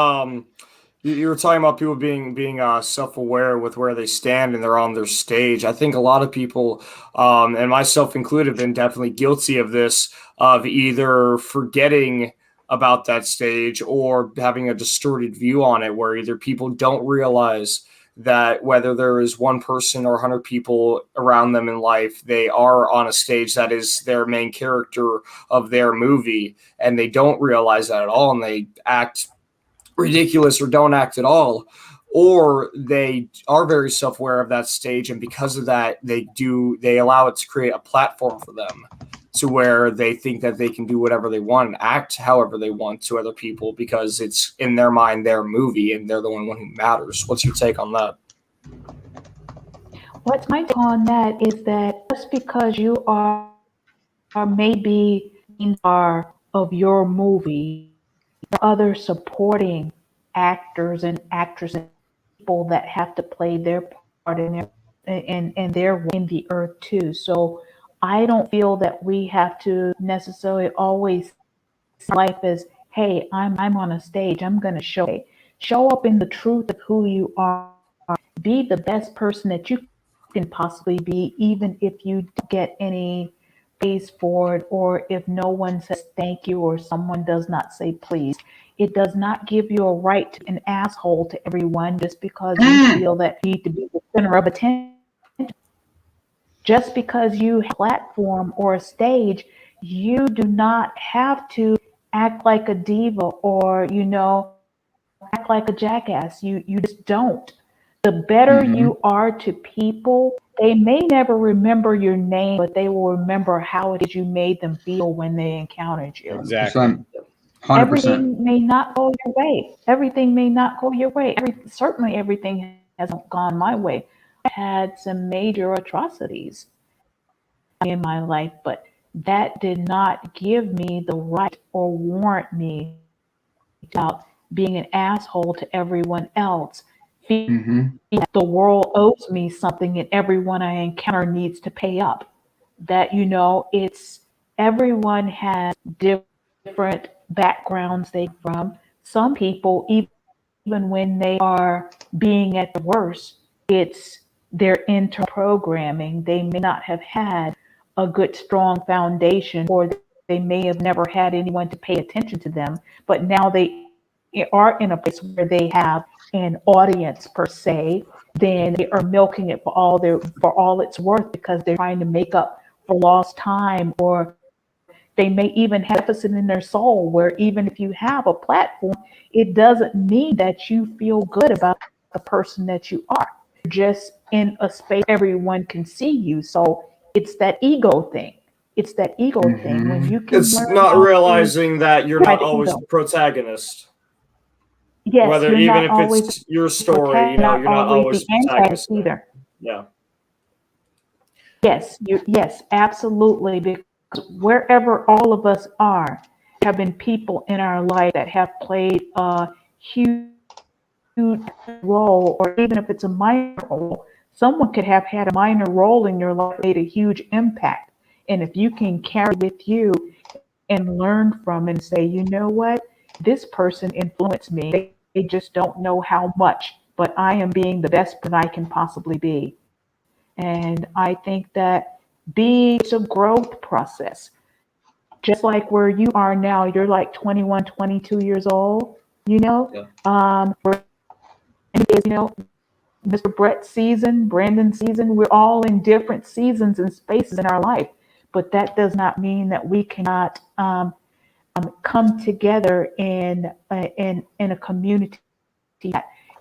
you were talking about people being self-aware with where they stand and they're on their stage. I think a lot of people, and myself included, have been definitely guilty of this, of either forgetting about that stage or having a distorted view on it, where either people don't realize that whether there is one person or 100 people around them in life, they are on a stage that is their main character of their movie, and they don't realize that at all, and they act ridiculous or don't act at all, or they are very self-aware of that stage, and because of that they allow it to create a platform for them to where they think that they can do whatever they want and act however they want to other people, because it's in their mind their movie and they're the only one who matters. What's your take on that? What's my take on that is that just because you are maybe in star of your movie, other supporting actors and actresses, people that have to play their part in their in the earth too. So I don't feel that we have to necessarily always see life as, hey, I'm on a stage, I'm going to show up in the truth of who you are, be the best person that you can possibly be, even if you get any praise for it, or if no one says thank you, or someone does not say please. It does not give you a right to be an asshole to everyone just because you feel that you need to be the center of attention. Just because you have a platform or a stage, you do not have to act like a diva or, act like a jackass. You just don't. The better you are to people, they may never remember your name, but they will remember how it is you made them feel when they encountered you. Exactly. 100%. Everything may not go your way. Everything may not go your way. Certainly everything hasn't gone my way. I had some major atrocities in my life, but that did not give me the right or warrant me about being an asshole to everyone else. The world owes me something and everyone I encounter needs to pay up. That, it's everyone has different backgrounds they come from. Some people, even when they are being at the worst, it's their internal programming. They may not have had a good, strong foundation, or they may have never had anyone to pay attention to them, but now they are in a place where they have an audience per se. Then they are milking it for all it's worth, because they're trying to make up for lost time, or they may even have a deficit in their soul, where even if you have a platform, it doesn't mean that you feel good about the person that you are. You're just in a space everyone can see you. So it's that ego thing. It's that ego thing when you can. It's not realizing that you're not always the protagonist. Yes, whether even if it's your story, you're not always the antagonist either. Yeah. Yes, absolutely. Because wherever all of us are, there have been people in our life that have played a huge role, or even if it's a minor role, someone could have had a minor role in your life, made a huge impact. And if you can carry with you and learn from and say, you know what, this person influenced me. They just don't know how much, but I am being the best that I can possibly be. And I think that it's a growth process. Just like where you are now, you're like 21, 22 years old. You know, you know, Mr. Brett's season, Brandon's season, we're all in different seasons and spaces in our life, but that does not mean that we cannot come together in a community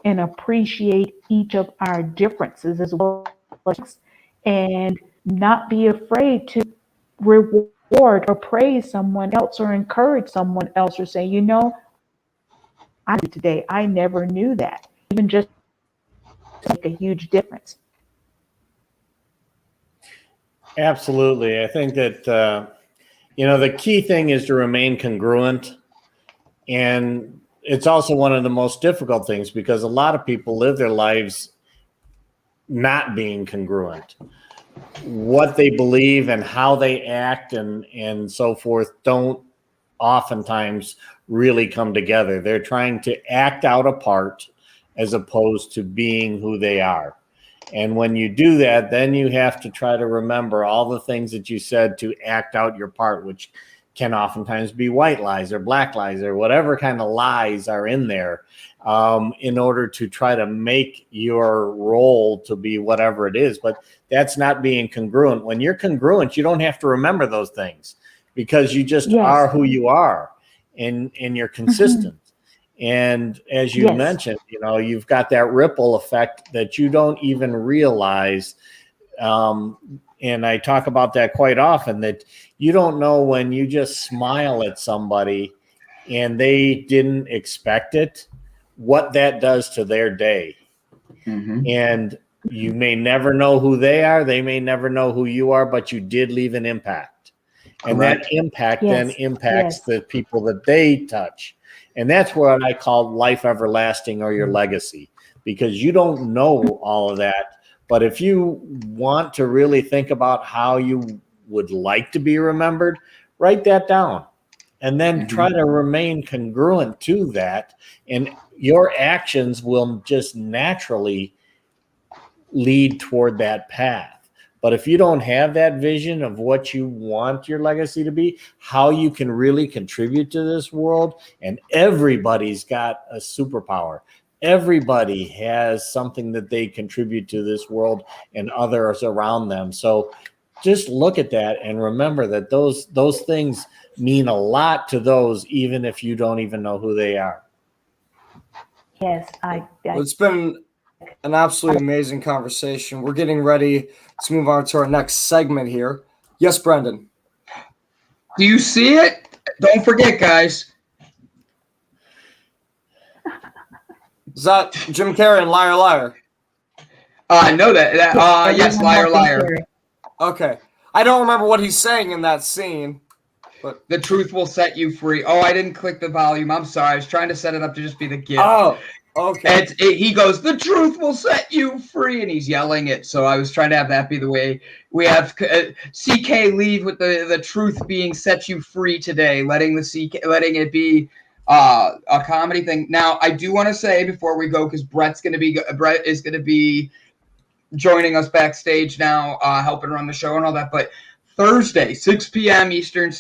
and appreciate each of our differences as well as, and not be afraid to reward or praise someone else or encourage someone else or say, you know, I did today, I never knew that. Even just make a huge difference. Absolutely. I think that, the key thing is to remain congruent. And it's also one of the most difficult things because a lot of people live their lives not being congruent. What they believe and how they act and so forth don't oftentimes really come together. They're trying to act out a part as opposed to being who they are. And when you do that, then you have to try to remember all the things that you said to act out your part, which can oftentimes be white lies or black lies or whatever kind of lies are in there, in order to try to make your role to be whatever it is. But that's not being congruent. When you're congruent, you don't have to remember those things because you just are who you are and you're consistent. And as you mentioned, you've got that ripple effect that you don't even realize. And I talk about that quite often, that you don't know when you just smile at somebody and they didn't expect it, what that does to their day. And you may never know who they are. They may never know who you are, but you did leave an impact. And that impact then impacts the people that they touch. And that's what I call life everlasting or your legacy, because you don't know all of that. But if you want to really think about how you would like to be remembered, write that down and then try to remain congruent to that. And your actions will just naturally lead toward that path. But if you don't have that vision of what you want your legacy to be, how you can really contribute to this world, and everybody's got a superpower. Everybody has something that they contribute to this world and others around them. So just look at that and remember that those things mean a lot to those, even if you don't even know who they are. Yes, It's been an absolutely amazing conversation. We're getting ready to move on to our next segment here. Yes, Brendan. Do you see it? Don't forget, guys. Is that Jim Carrey and Liar Liar? I know that. Yes, Liar Liar. Okay. I don't remember what he's saying in that scene. But the truth will set you free. Oh, I didn't click the volume. I'm sorry. I was trying to set it up to just be the gift. Oh, okay. He goes, the truth will set you free, and he's yelling it. So I was trying to have that be the way we have CK leave with the truth being set you free today, letting it be a comedy thing. Now, I do want to say before we go, because Brett is going to be joining us backstage now, helping run the show and all that. But Thursday, 6 p.m. Eastern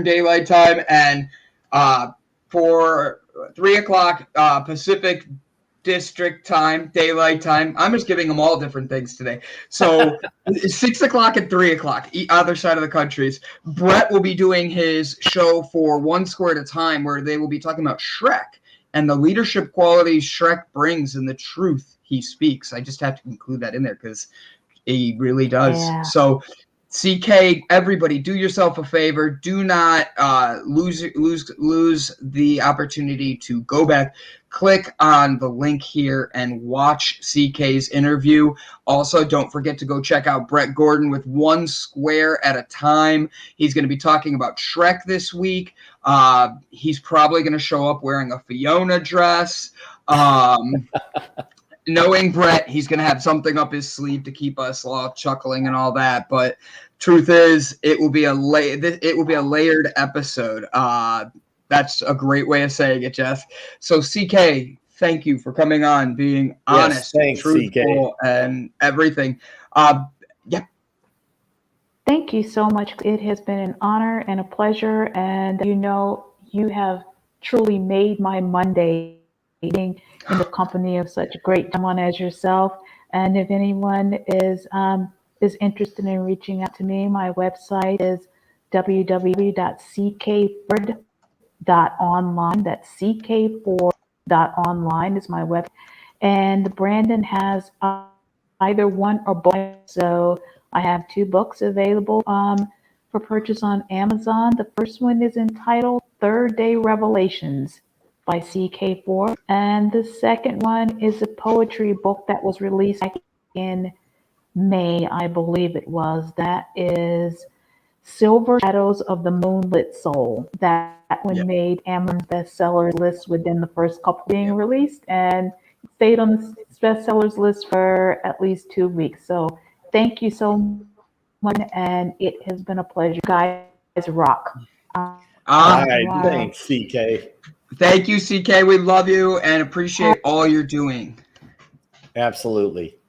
Daylight Time, and for 3 o'clock Pacific District Time, Daylight Time. I'm just giving them all different things today. So 6 o'clock and 3 o'clock, other side of the countries. Brett will be doing his show for One Square at a Time, where they will be talking about Shrek and the leadership qualities Shrek brings and the truth he speaks. I just have to include that in there because he really does. Yeah. So CK, everybody, do yourself a favor. Do not lose the opportunity to go back. Click on the link here and watch CK's interview. Also, don't forget to go check out Brett Gordon with One Square at a Time. He's going to be talking about Shrek this week. He's probably going to show up wearing a Fiona dress. Knowing Brett, he's going to have something up his sleeve to keep us all chuckling and all that. But truth is, it will be a layered episode. That's a great way of saying it, Jeff. So, CK, thank you for coming on, being honest, thanks, truthful, CK. And everything. Yeah. Thank you so much. It has been an honor and a pleasure. And you have truly made my Monday being in the company of such a great gentleman as yourself. And if anyone is interested in reaching out to me, my website is www.ck4.online. That's ck4.online is my web. And Brandon has either one or both. So I have 2 books available for purchase on Amazon. The first one is entitled Third Day Revelations by CK4. And the second one is a poetry book that was released back in May, I believe it was. That is Silver Shadows of the Moonlit Soul. That one made Amazon bestsellers list within the first couple being released and stayed on the bestsellers list for at least 2 weeks. So thank you so much, and it has been a pleasure. You guys rock. All right, Wow. thanks, CK. Thank you, CK. We love you and appreciate all you're doing. Absolutely.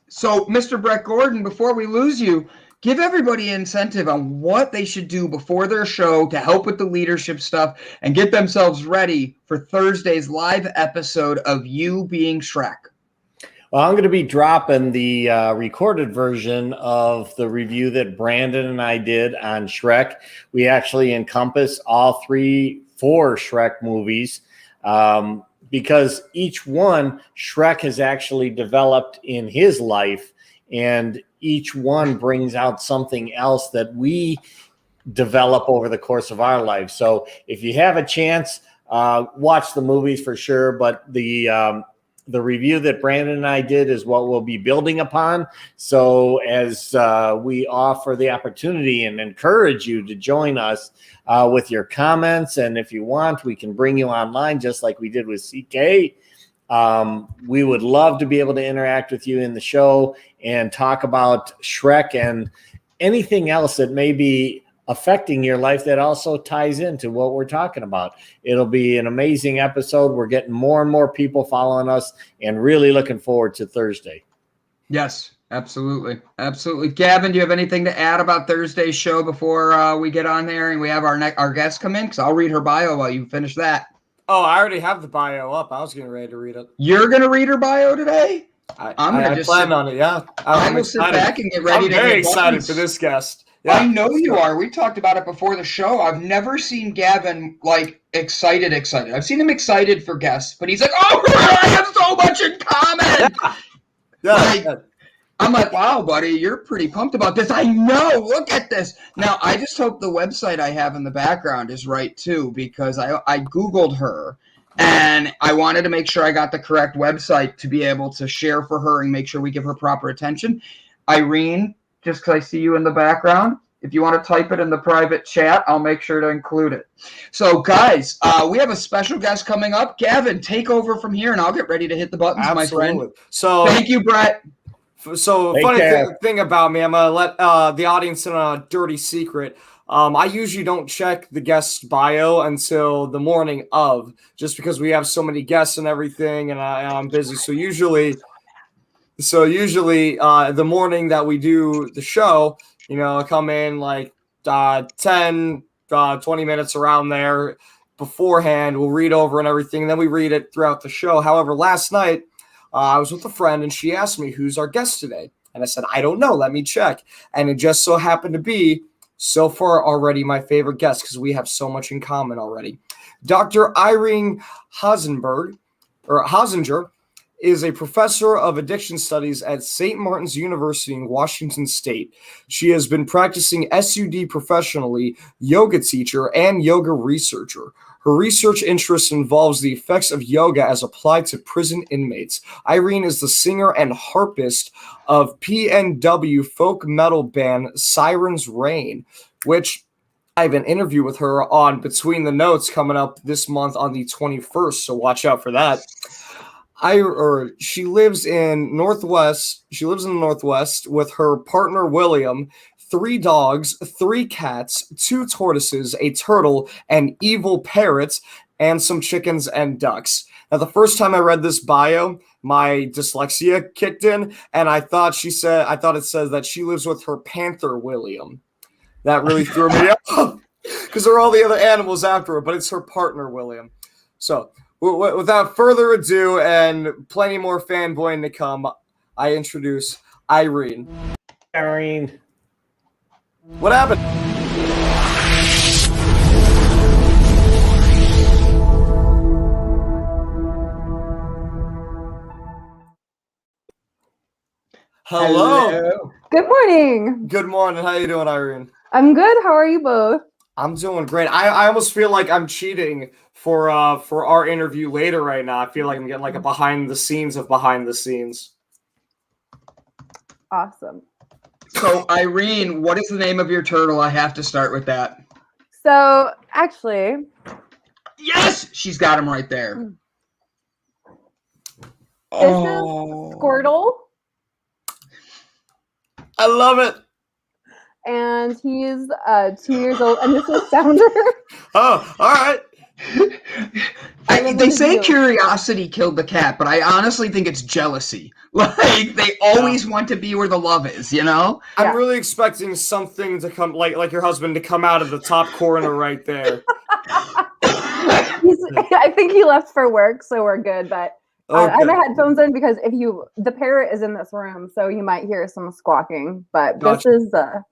So, Mr. Brett Gordon, before we lose you, give everybody an incentive on what they should do before their show to help with the leadership stuff and get themselves ready for Thursday's live episode of You Being Shrek. Well, I'm going to be dropping the recorded version of the review that Brandon and I did on Shrek. We actually encompass all 4 Shrek movies because each one Shrek has actually developed in his life, and each one brings out something else that we develop over the course of our life. So if you have a chance, watch the movies for sure, but the review that Brandon and I did is what we'll be building upon. So as we offer the opportunity and encourage you to join us with your comments, and if you want, we can bring you online just like we did with CK. We would love to be able to interact with you in the show and talk about Shrek and anything else that may be affecting your life that also ties into what we're talking about. It'll be an amazing episode. We're getting more and more people following us and really looking forward to Thursday. Yes, absolutely. Absolutely. Gavin, do you have anything to add about Thursday's show before we get on there and we have our guest come in? Because I'll read her bio while you finish that. Oh, I already have the bio up. I was getting ready to read it. You're going to read her bio today? I plan on it, yeah. I will sit back and get ready. I'm very excited for this guest. Yeah. I know you are. We talked about it before the show. I've never seen Gavin excited. I've seen him excited for guests, but he's like, "Oh, I have so much in common." Yeah. I'm like, "Wow, buddy, you're pretty pumped about this." I know. Look at this. Now, I just hope the website I have in the background is right too, because I Googled her and I wanted to make sure I got the correct website to be able to share for her and make sure we give her proper attention. Irene, just because I see you in the background, if you want to type it in the private chat, I'll make sure to include it. So, guys, we have a special guest coming up. Gavin, take over from here, and I'll get ready to hit the buttons, Absolutely. my friend. So, thank you, Brett. So, funny thing about me, I'm going to let the audience in on a dirty secret. I usually don't check the guest bio until the morning of, just because we have so many guests and everything, and I'm busy. So usually the morning that we do the show, I come in like 10, 20 minutes around there beforehand. We'll read over and everything, and then we read it throughout the show. However, last night I was with a friend, and she asked me, who's our guest today? And I said, I don't know. Let me check. And it just so happened to be, so far already, my favorite guest, because we have so much in common already. Dr. Irene Hauzinger is a professor of addiction studies at St. Martin's University in Washington State. She has been practicing SUD professionally, yoga teacher, and yoga researcher. Her research interest involves the effects of yoga as applied to prison inmates. Irene is the singer and harpist of PNW folk metal band Siren's Reign, which I have an interview with her on Between the Notes coming up this month on the 21st, so watch out for that. She lives in the Northwest with her partner William, 3 dogs, 3 cats, 2 tortoises, a turtle, an evil parrot, and some chickens and ducks. Now, the first time I read this bio, my dyslexia kicked in, and I thought it says that she lives with her panther William. That really threw me off. because there are all the other animals after her, but it's her partner, William. So, without further ado, and plenty more fanboying to come, I introduce Irene. Irene. What happened? Hello. Good morning. Good morning. How you doing, Irene? I'm good. How are you both? I'm doing great. I almost feel like I'm cheating for our interview later right now. I feel like I'm getting like a behind the scenes of behind the scenes. Awesome. So, Irene, what is the name of your turtle? I have to start with that. So, actually, Yes, she's got him right there. this is Squirtle, I love it. and he's 2 years old, and this is Sounder. Oh, all right. They say curiosity killed the cat, but I honestly think it's jealousy. Like, they always want to be where the love is, you know? Yeah. I'm really expecting something to come, like your husband to come out of the top corner right there. I think he left for work, so we're good. But I have my headphones in because the parrot is in this room, so you might hear some squawking. But Gotcha. this is a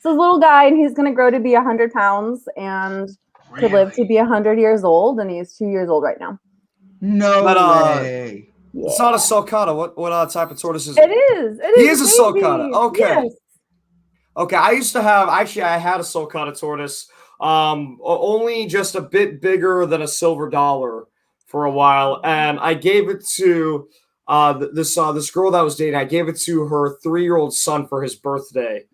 little guy, and he's going to grow to be 100 pounds and to live to be 100 years old, and he's 2 years old right now. No way. Yeah. It's not a sulcata. What type of tortoise is It is. He is a sulcata. Okay. Yes. Okay, I had a sulcata tortoise, only just a bit bigger than a silver dollar for a while, and I gave it to this girl that I was dating. I gave it to her 3-year-old son for his birthday.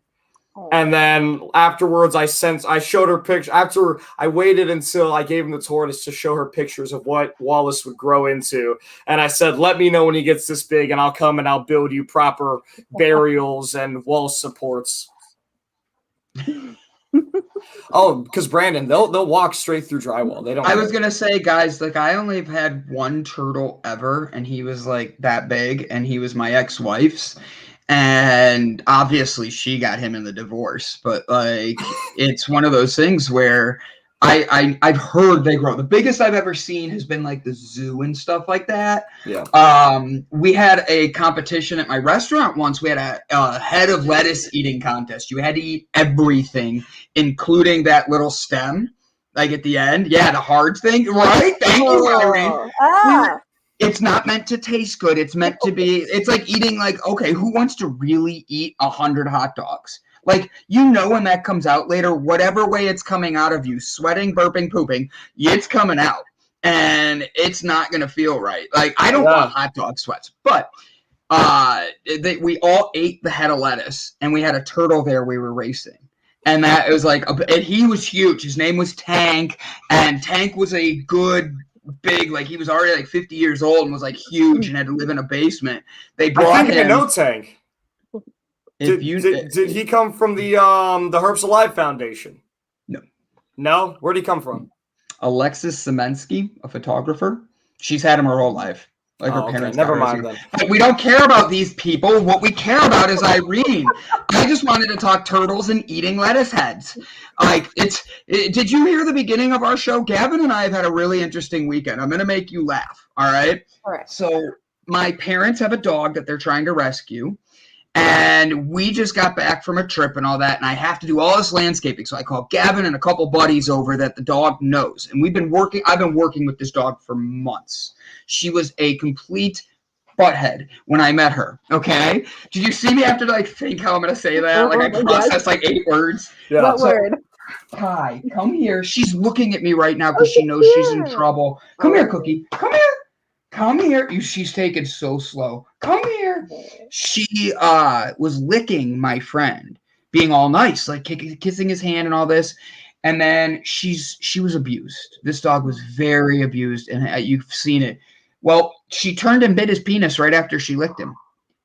And then afterwards, I showed her pictures. After I waited until I gave him the tortoise to show her pictures of what Wallace would grow into. And I said, let me know when he gets this big, and I'll come and I'll build you proper burials and wall supports. Oh, because Brandon, they'll walk straight through drywall. They don't. I was gonna say, guys, like I only have had one turtle ever, and he was like that big, and he was my ex-wife's. And obviously she got him in the divorce, but like it's one of those things where I've heard they grow. The biggest I've ever seen has been like the zoo and stuff like that. Yeah. We had a competition at my restaurant once. We had a head of lettuce eating contest. You had to eat everything, including that little stem, like at the end. Yeah, the hard thing, right? Thank you, Irene. It's not meant to taste good. It's meant to be, it's like eating like, okay, who wants to really eat 100 hot dogs? Like, you know, when that comes out later, whatever way it's coming out of you, sweating, burping, pooping, it's coming out. And it's not going to feel right. Like, I don't want hot dog sweats. But we all ate the head of lettuce, and we had a turtle there we were racing. And that was like, and he was huge. His name was Tank, and Tank was a good big, like he was already like 50 years old and was like huge and had to live in a basement. They brought him. I know Tank. Did he come from the Herps Alive Foundation? No. No? Where'd he come from? Alexis Semensky, a photographer. She's had him her whole life. Like her parents. Never mind then. But we don't care about these people. What we care about is Irene. I just wanted to talk turtles and eating lettuce heads. Like did you hear the beginning of our show? Gavin and I have had a really interesting weekend. I'm gonna make you laugh. All right. All right. So my parents have a dog that they're trying to rescue. And we just got back from a trip and all that, and I have to do all this landscaping. So I called Gavin and a couple buddies over that the dog knows. And I've been working with this dog for months. She was a complete butthead when I met her. Okay? Did you see me after like think how I'm gonna say that? Like I processed like 8 words. Yeah. What word? Hi, come here. She's looking at me right now because she knows she's in trouble. Come here, Cookie. Come here. Come here. She's taking so slow. Come here. She was licking my friend, being all nice, like kissing his hand and all this. And then she was abused. This dog was very abused, and you've seen it. Well, she turned and bit his penis right after she licked him.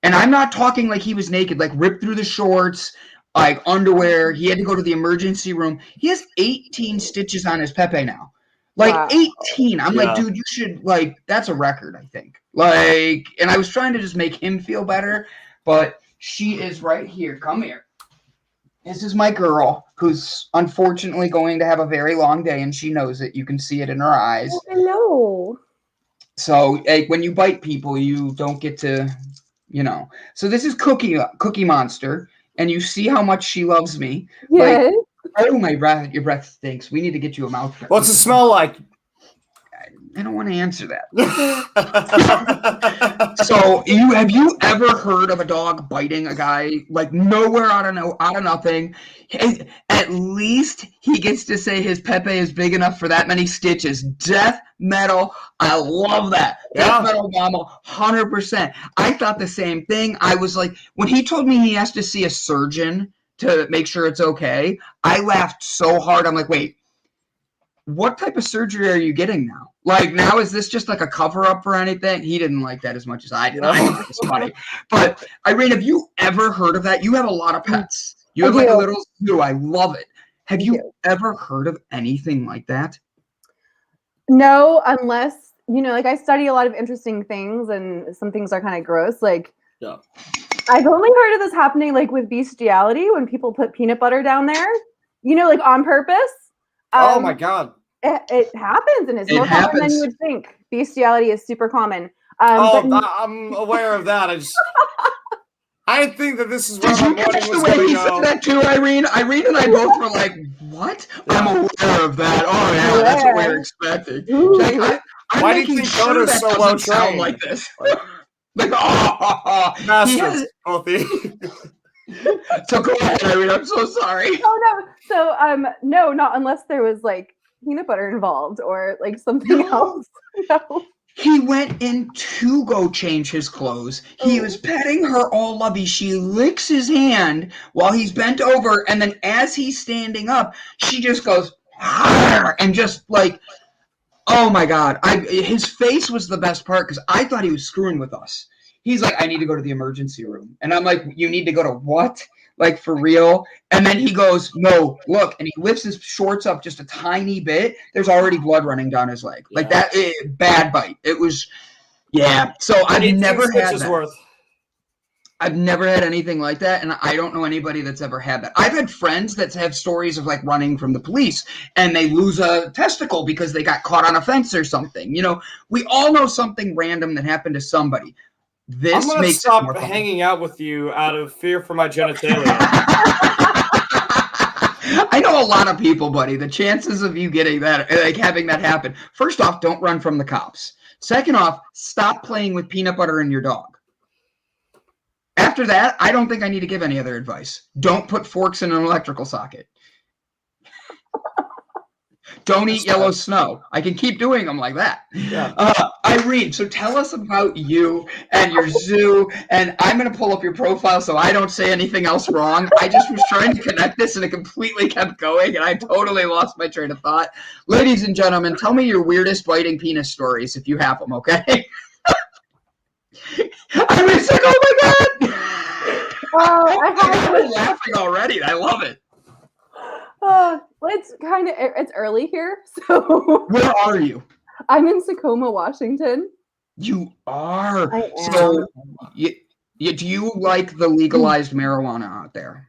And I'm not talking like he was naked, like ripped through the shorts, like underwear. He had to go to the emergency room. He has 18 stitches on his Pepe now. Like wow. 18. I'm like, dude, you should, like, that's a record, I think. Like, and I was trying to just make him feel better, but she is right here. Come here. This is my girl, who's unfortunately going to have a very long day, and she knows it. You can see it in her eyes. Oh, I know. So when you bite people, you don't get to, So this is Cookie Monster, and you see how much she loves me. Yes. Like, oh, my breath, your breath stinks. We need to get you a mouth. What's it smell like? I don't want to answer that. So, have you ever heard of a dog biting a guy like nowhere out of nothing? At least he gets to say his Pepe is big enough for that many stitches. Death metal, I love that. Yeah. Death metal mama, 100%. I thought the same thing. I was like, when he told me he has to see a surgeon to make sure it's okay, I laughed so hard. I'm like, wait, what type of surgery are you getting now? Like, now is this just like a cover up for anything? He didn't like that as much as I did. I think it's funny. But Irene, have you ever heard of that? You have a lot of pets. You have like a little zoo. I love it. Have you ever heard of anything like that? No, unless, like I study a lot of interesting things and some things are kind of gross. Like, Yeah. I've only heard of this happening like with bestiality when people put peanut butter down there, like on purpose. Oh my God. It happens, and it's more common than you would think. Bestiality is super common. I'm aware of that. I think that this is where my morning was going to go. That too, Irene. Irene and I both were like, "What?" Yeah. I'm aware of that. Oh yeah, that's what we're expecting. Like, why do you think Yoda's so well trained? Like this. Masters, both of you. So go ahead, Irene. I'm so sorry. Oh no. So no, not unless there was like peanut butter involved or like something else. No. He went in to go change his clothes. He was petting her all lovey. She licks his hand while he's bent over, and then as he's standing up, she just goes and just like, oh my God! His face was the best part because I thought he was screwing with us. He's like, I need to go to the emergency room, and I'm like, you need to go to what? Like, for real? And then he goes, no, look, and he lifts his shorts up just a tiny bit. There's already blood running down his leg. Yeah. Like that, bad bite. It was, yeah. So I've never had that. I've never had anything like that, and I don't know anybody that's ever had that. I've had friends that have stories of like running from the police, and they lose a testicle because they got caught on a fence or something. We all know something random that happened to somebody. I'm going to stop hanging out with you out of fear for my genitalia. I know a lot of people, buddy. The chances of you getting that, like having that happen, first off, don't run from the cops. Second off, stop playing with peanut butter and your dog. After that, I don't think I need to give any other advice. Don't put forks in an electrical socket. Don't eat yellow snow. I can keep doing them like that. Yeah. Irene, so tell us about you and your zoo. And I'm going to pull up your profile so I don't say anything else wrong. I just was trying to connect this and it completely kept going. And I totally lost my train of thought. Ladies and gentlemen, tell me your weirdest biting penis stories if you have them, okay? Irene's like, oh my God. I'm laughing already. I love it. It's early here, so. Where are you? I'm in Tacoma, Washington. You are. I am. So, do you like the legalized marijuana out there?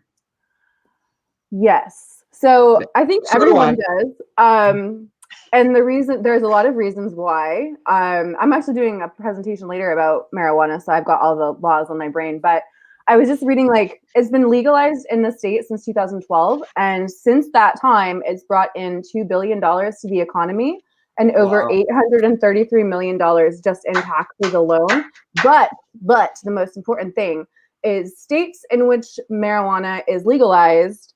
Yes. So I think everyone does. And there's a lot of reasons why. I'm actually doing a presentation later about marijuana, so I've got all the laws on my brain, but I was just reading, like, it's been legalized in the state since 2012. And since that time, it's brought in $2 billion to the economy and over $833 million just in taxes alone. But the most important thing is states in which marijuana is legalized,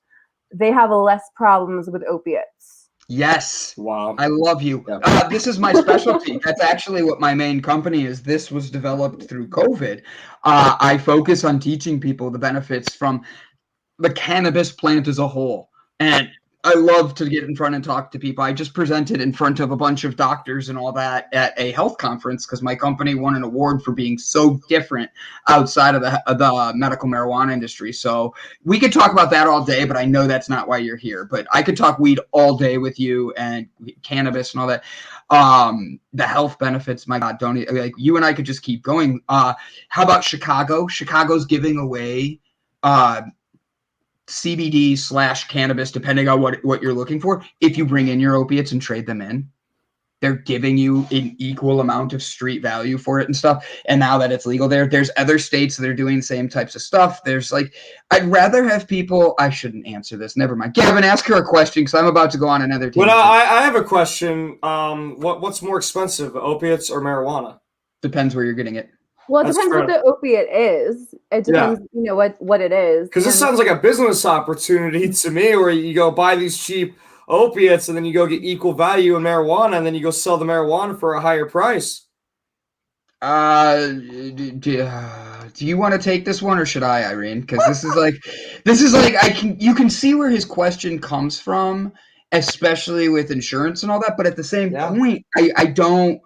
they have less problems with opiates. Yes. Wow. I love you. This is my specialty. That's actually what my main company is. This was developed through COVID. I focus on teaching people the benefits from the cannabis plant as a whole. And I love to get in front and talk to people. I just presented in front of a bunch of doctors and all that at a health conference because my company won an award for being so different outside of the medical marijuana industry. So we could talk about that all day, but I know that's not why you're here. But I could talk weed all day with you and cannabis and all that. The health benefits, my God, like you and I could just keep going. How about Chicago? Chicago's giving away CBD/cannabis, depending on what you're looking for. If you bring in your opiates and trade them in, they're giving you an equal amount of street value for it and stuff. And now that it's legal there's other states that are doing the same types of stuff. There's like, I'd rather have people, I shouldn't answer this. Never mind. Gavin, ask her a question because I'm about to go on another tangent. Well, I have a question. What's more expensive, opiates or marijuana? Depends where you're getting it. Well, it depends what the opiate is. It depends, what it is. Because this sounds like a business opportunity to me, where you go buy these cheap opiates and then you go get equal value in marijuana and then you go sell the marijuana for a higher price. Do you want to take this one or should I, Irene? Because this is like you can see where his question comes from, especially with insurance and all that. But at the same point, I don't.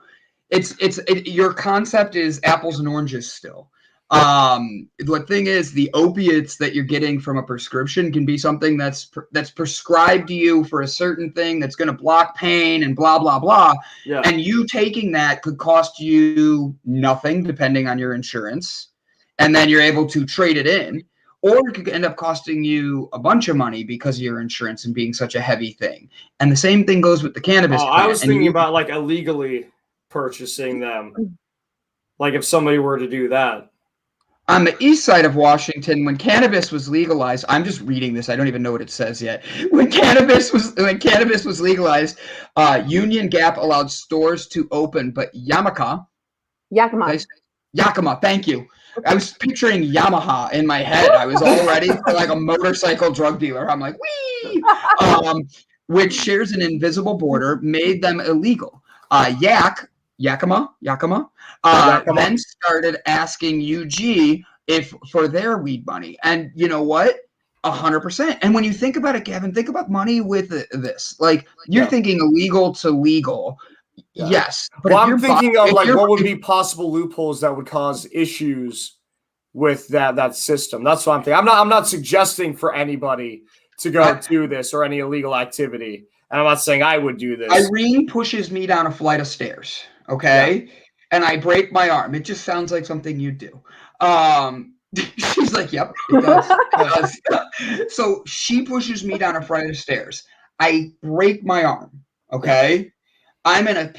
Your concept is apples and oranges still. The thing is, the opiates that you're getting from a prescription can be something that's prescribed to you for a certain thing that's going to block pain and blah, blah, blah. Yeah. And you taking that could cost you nothing, depending on your insurance. And then you're able to trade it in. Or it could end up costing you a bunch of money because of your insurance and being such a heavy thing. And the same thing goes with the cannabis. I was thinking about like illegally purchasing them. Like if somebody were to do that. On the east side of Washington, when cannabis was legalized, I'm just reading this. I don't even know what it says yet. When cannabis was legalized, Union Gap allowed stores to open, but Yakima. Thank you. I was picturing Yamaha in my head. I was all ready for like a motorcycle drug dealer. I'm like, wee! Which shares an invisible border, made them illegal. Yakima then started asking UG for their weed money. And you know what? 100%. And when you think about it, Gavin, think about money with this. Like you're thinking illegal to legal. Yeah. Yes. But I'm thinking of like what would be possible loopholes that would cause issues with that system. That's what I'm thinking. I'm not suggesting for anybody to go do this or any illegal activity. And I'm not saying I would do this. Irene pushes me down a flight of stairs. Okay. Yeah. And I break my arm. It just sounds like something you do. She's like, yep, it does. So she pushes me down a flight of stairs. I break my arm. Okay. I'm in a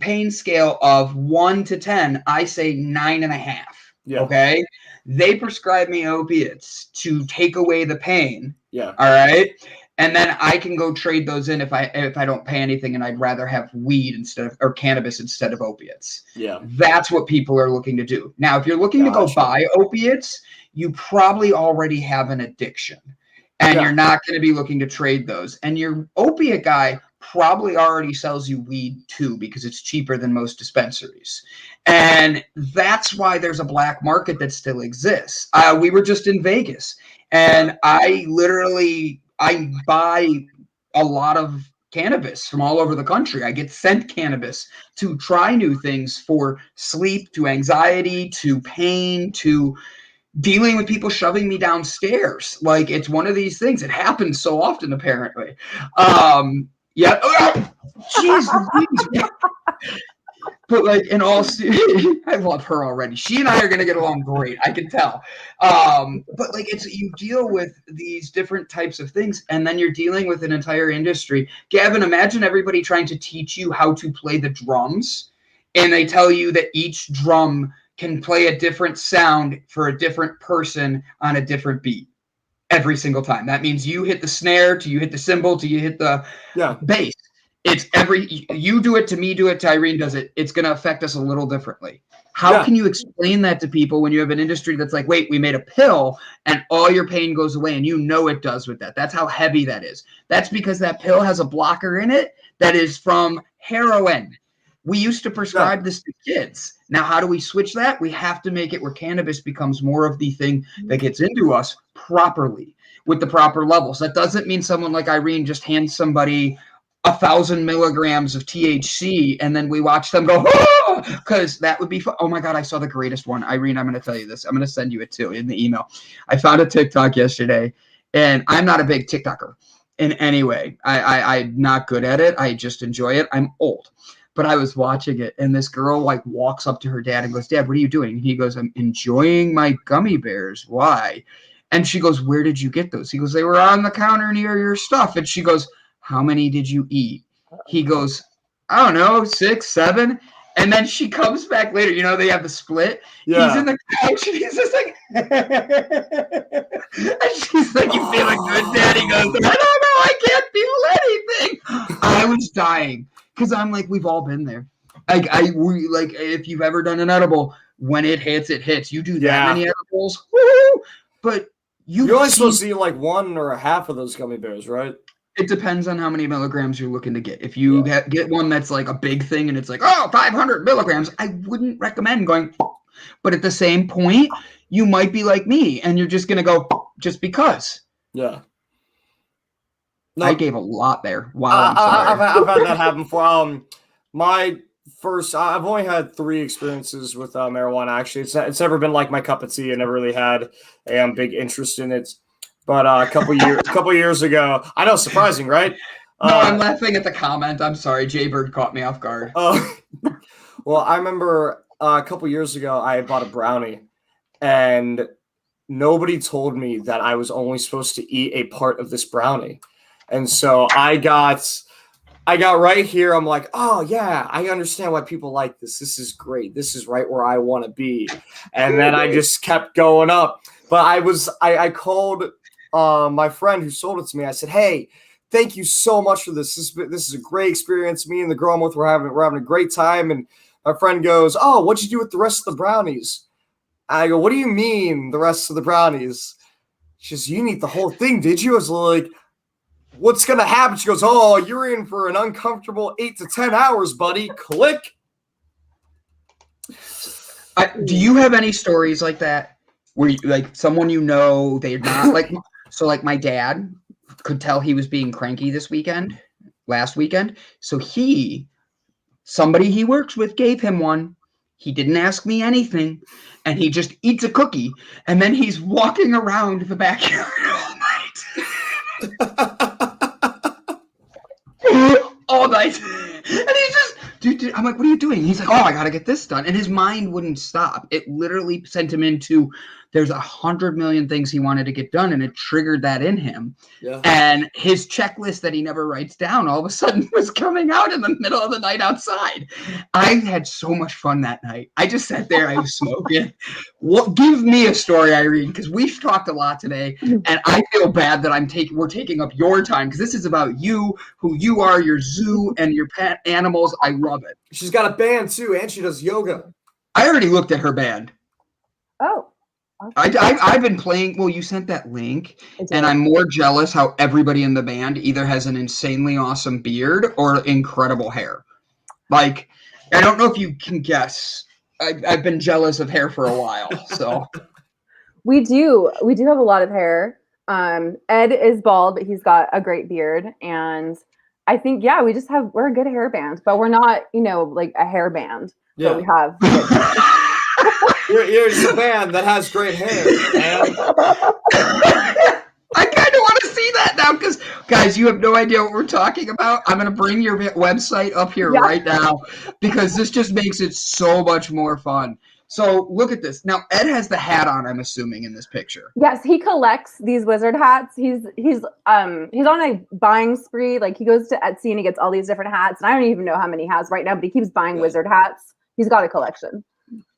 pain scale of 1 to 10. I say 9.5. Yeah. Okay. They prescribe me opiates to take away the pain. Yeah. All right. And then I can go trade those in if I don't pay anything, and I'd rather have weed or cannabis instead of opiates. Yeah. That's what people are looking to do. Now, if you're looking to go buy opiates, you probably already have an addiction. And you're not going to be looking to trade those. And your opiate guy probably already sells you weed too, because it's cheaper than most dispensaries. And that's why there's a black market that still exists. We were just in Vegas, and I buy a lot of cannabis from all over the country. I get sent cannabis to try new things, for sleep, to anxiety, to pain, to dealing with people shoving me downstairs. Like, it's one of these things. It happens so often, apparently. Yeah. Jeez. But like, in all seriousness, I love her already. She and I are going to get along great. I can tell. But like, you deal with these different types of things, and then you're dealing with an entire industry. Gavin, imagine everybody trying to teach you how to play the drums, and they tell you that each drum can play a different sound for a different person on a different beat every single time. That means you hit the snare, to you hit the cymbal, to you hit the bass. It's you do it, to me do it, to Irene does it. It's going to affect us a little differently. How can you explain that to people when you have an industry that's like, wait, we made a pill and all your pain goes away, and you know it does with that. That's how heavy that is. That's because that pill has a blocker in it that is from heroin. We used to prescribe this to kids. Now, how do we switch that? We have to make it where cannabis becomes more of the thing that gets into us properly, with the proper levels. That doesn't mean someone like Irene just hands somebody 1,000 milligrams of THC and then we watch them go, because that would be fun. Oh my God, I saw the greatest one. Irene, I'm going to tell you this. I'm going to send you it too in the email. I found a TikTok yesterday, and I'm not a big TikToker in any way. I'm not good at it. I just enjoy it. I'm old. But I was watching it, and this girl like walks up to her dad and goes, "Dad, what are you doing?" And he goes, "I'm enjoying my gummy bears." Why? And she goes, where did you get those? He goes, they were on the counter near your stuff. And she goes, how many did you eat? He goes, I don't know, 6, 7. And then she comes back later. You know, they have the split. Yeah. He's in the couch and he's just like, and she's like, you feeling good, Dad? He goes, I don't know, I can't feel anything. I was dying because I'm like, we've all been there. Like, if you've ever done an edible, when it hits, it hits. You do that many edibles, woo, but you're only supposed to eat like 1 or a half of those gummy bears, right? It depends on how many milligrams you're looking to get. If you get one that's like a big thing and it's like, 500 milligrams, I wouldn't recommend going. But at the same point, you might be like me and you're just going to go just because. Yeah. No, I gave a lot there. Wow. I've had that happen before. I've only had 3 experiences with marijuana. Actually, it's never been like my cup of tea. I never really had a big interest in it. But a couple years ago, I know, surprising, right? No, I'm laughing at the comment. I'm sorry, Jaybird caught me off guard. Well, I remember a couple years ago, I bought a brownie, and nobody told me that I was only supposed to eat a part of this brownie, and so I got right here. I'm like, oh yeah, I understand why people like this. This is great. This is right where I want to be. And then I just kept going up. But I called my friend who sold it to me. I said, hey, thank you so much for this. This is a great experience. Me and the girl I'm with, we're having a great time. And my friend goes, oh, what'd you do with the rest of the brownies? I go, what do you mean the rest of the brownies? She says, you didn't eat the whole thing, did you? I was like, what's going to happen? She goes, oh, you're in for an uncomfortable 8 to 10 hours, buddy. Click. Do you have any stories like that where you, like someone you know, they're not like, so like my dad could tell he was being cranky last weekend. So somebody he works with gave him one. He didn't ask me anything. And he just eats a cookie. And then he's walking around the backyard all night. All night. And he's just, dude, I'm like, what are you doing? He's like, oh, I got to get this done. And his mind wouldn't stop. It literally sent him into, there's 100 million things he wanted to get done. And it triggered that in him. Yeah. And his checklist that he never writes down all of a sudden was coming out in the middle of the night outside. I had so much fun that night. I just sat there, I was smoking. Give me a story, Irene, because we've talked a lot today. And I feel bad that we're taking up your time because this is about you, who you are, your zoo, and your pet animals. I love it. She's got a band too, and she does yoga. I already looked at her band. Oh. I've been playing. Well, you sent that link, and I'm more jealous how everybody in the band either has an insanely awesome beard or incredible hair. Like, I don't know if you can guess. I've been jealous of hair for a while. So we do have a lot of hair. Ed is bald, but he's got a great beard, and I think we're a good hair band, but we're not like a hair band. Yeah, but we have. You're a band that has great hair. I kind of want to see that now because, guys, you have no idea what we're talking about. I'm going to bring your website up here right now because this just makes it so much more fun. So look at this. Now, Ed has the hat on, I'm assuming, in this picture. Yes, he collects these wizard hats. He's on a buying spree. Like, he goes to Etsy and he gets all these different hats. And I don't even know how many he has right now, but he keeps buying wizard hats. He's got a collection.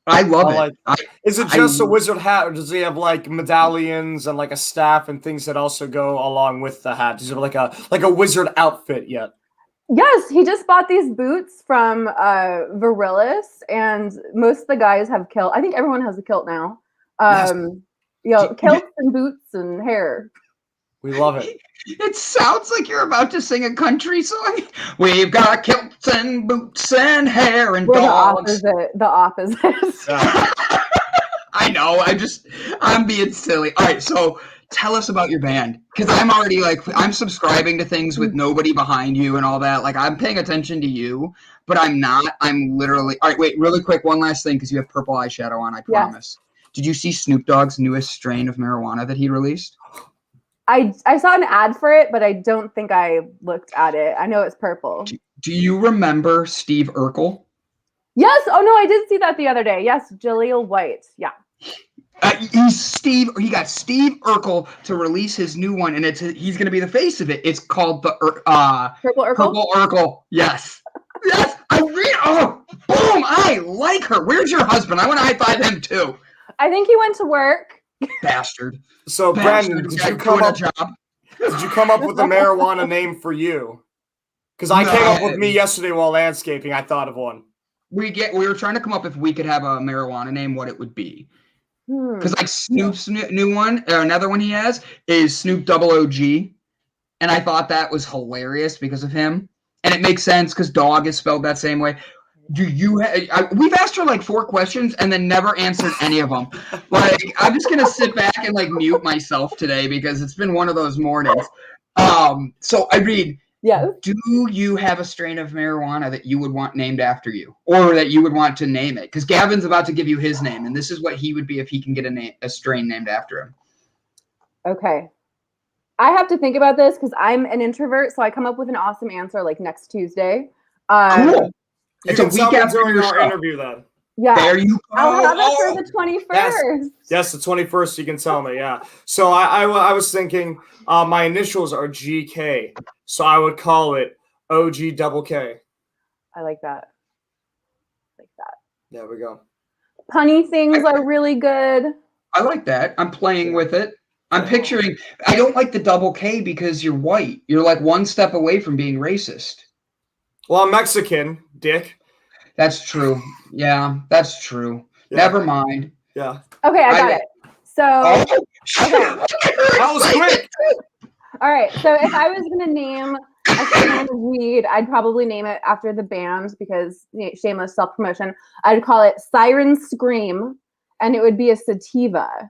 I love it. Is it just a wizard hat, or does he have like medallions and like a staff and things that also go along with the hat? Does he have like a wizard outfit yet? Yes, he just bought these boots from Virilis, and most of the guys have kilt. I think everyone has a kilt now. Kilts and boots and hair. We love it. It sounds like you're about to sing a country song. We've got kilts and boots and hair and dogs. The opposite. Yeah. I know. I'm being silly. All right, so tell us about your band, because I'm already I'm subscribing to things with nobody behind you and all that. Like, I'm paying attention to you, but I'm not. I'm literally. All right, wait, really quick, one last thing, because you have purple eyeshadow on. I promise. Yes. Did you see Snoop Dogg's newest strain of marijuana that he released? I saw an ad for it, but I don't think I looked at it. I know it's purple. Do you remember Steve Urkel? Yes. Oh, no, I did see that the other day. Yes, Jaleel White. Yeah. He's Steve. He got Steve Urkel to release his new one, and he's going to be the face of it. It's called the Purple Urkel. Purple Urkel. Yes, yes. Oh, boom! I like her. Where's your husband? I want to high five him too. I think he went to work. Bastard. So, Brandon, did you come up with a marijuana name for you? Because I came up with me yesterday while landscaping. I thought of one. We were trying to come up if we could have a marijuana name, what it would be. Because like Snoop's new one, or another one he has is Snoop Double OG, and I thought that was hilarious because of him, and it makes sense because dog is spelled that same way. We've asked her like 4 questions and then never answered any of them. Like I'm just gonna sit back and like mute myself today because it's been one of those mornings. So Irene. Yes. Do you have a strain of marijuana that you would want named after you, or that you would want to name it? Because Gavin's about to give you his name, and this is what he would be if he can get a strain named after him. Okay. I have to think about this because I'm an introvert, so I come up with an awesome answer like next Tuesday. Cool. It's a week after our interview then. Yeah. There you go. I'll have it for the 21st. Yes, the 21st. You can tell me. Yeah. So I was thinking my initials are GK, so I would call it OG double K. I like that. There we go. Punny things are really good. I like that. I'm playing with it. I'm picturing. I don't like the double K because you're white. You're like one step away from being racist. Well, I'm Mexican, dick. That's true. Yeah, that's true. Yeah. Never mind. Yeah. Okay, I got it. So, okay. That was quick. All right. So if I was going to name a strain of weed, I'd probably name it after the band because shameless self-promotion. I'd call it Siren Scream, and it would be a sativa.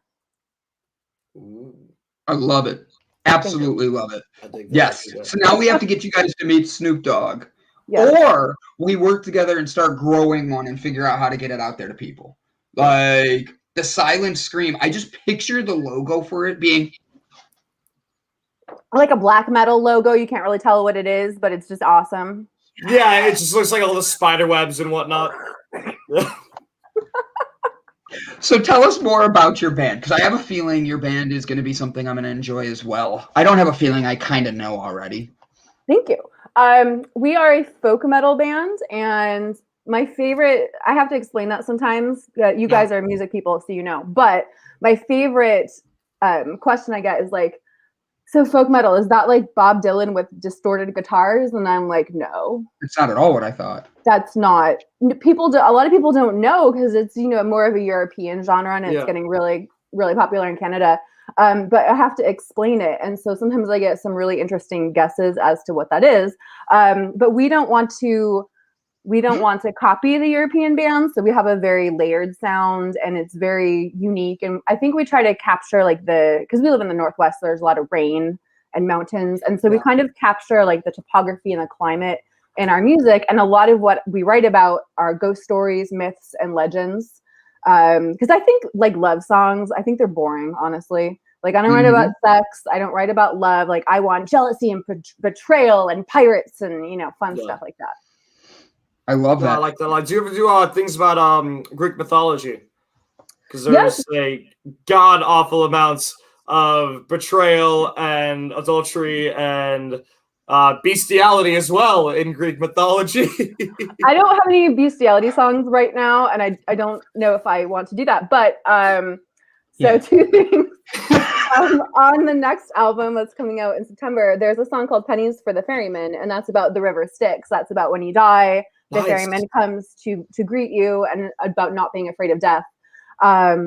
I love it. Absolutely love it. Yes. So now we have to get you guys to meet Snoop Dogg. Yes. Or we work together and start growing one and figure out how to get it out there to people. Like the Silent Scream. I just picture the logo for it being like a black metal logo. You can't really tell what it is, but it's just awesome. Yeah, it just looks like all the spider webs and whatnot. So tell us more about your band, because I have a feeling your band is going to be something I'm going to enjoy as well. I don't have a feeling, I kind of know already. Thank you. We are a folk metal band, and my favorite, I have to explain that sometimes. You guys are music people, so you know. But my favorite question I get is like, so folk metal, is that like Bob Dylan with distorted guitars? And I'm like, no. It's not at all what I thought. That's not. A lot of people don't know because it's, more of a European genre, and it's getting really, really popular in Canada. But I have to explain it. And so sometimes I get some really interesting guesses as to what that is. But we don't want to copy the European bands. So we have a very layered sound, and it's very unique. And I think we try to capture because we live in the Northwest, there's a lot of rain and mountains. And so we kind of capture like the topography and the climate in our music. And a lot of what we write about are ghost stories, myths, and legends. Because I think like love songs, I think they're boring, honestly. Like I don't write about sex. I don't write about love. Like I want jealousy and betrayal and pirates and, fun stuff like that. I love that. I like that. Do you ever do things about Greek mythology? Because there's a god awful amounts of betrayal and adultery and bestiality as well in Greek mythology. I don't have any bestiality songs right now, and I don't know if I want to do that. But two things. On the next album that's coming out in September, there's a song called Pennies for the Ferryman, and that's about the river Styx. That's about when you die, the ferryman comes to greet you, and about not being afraid of death. I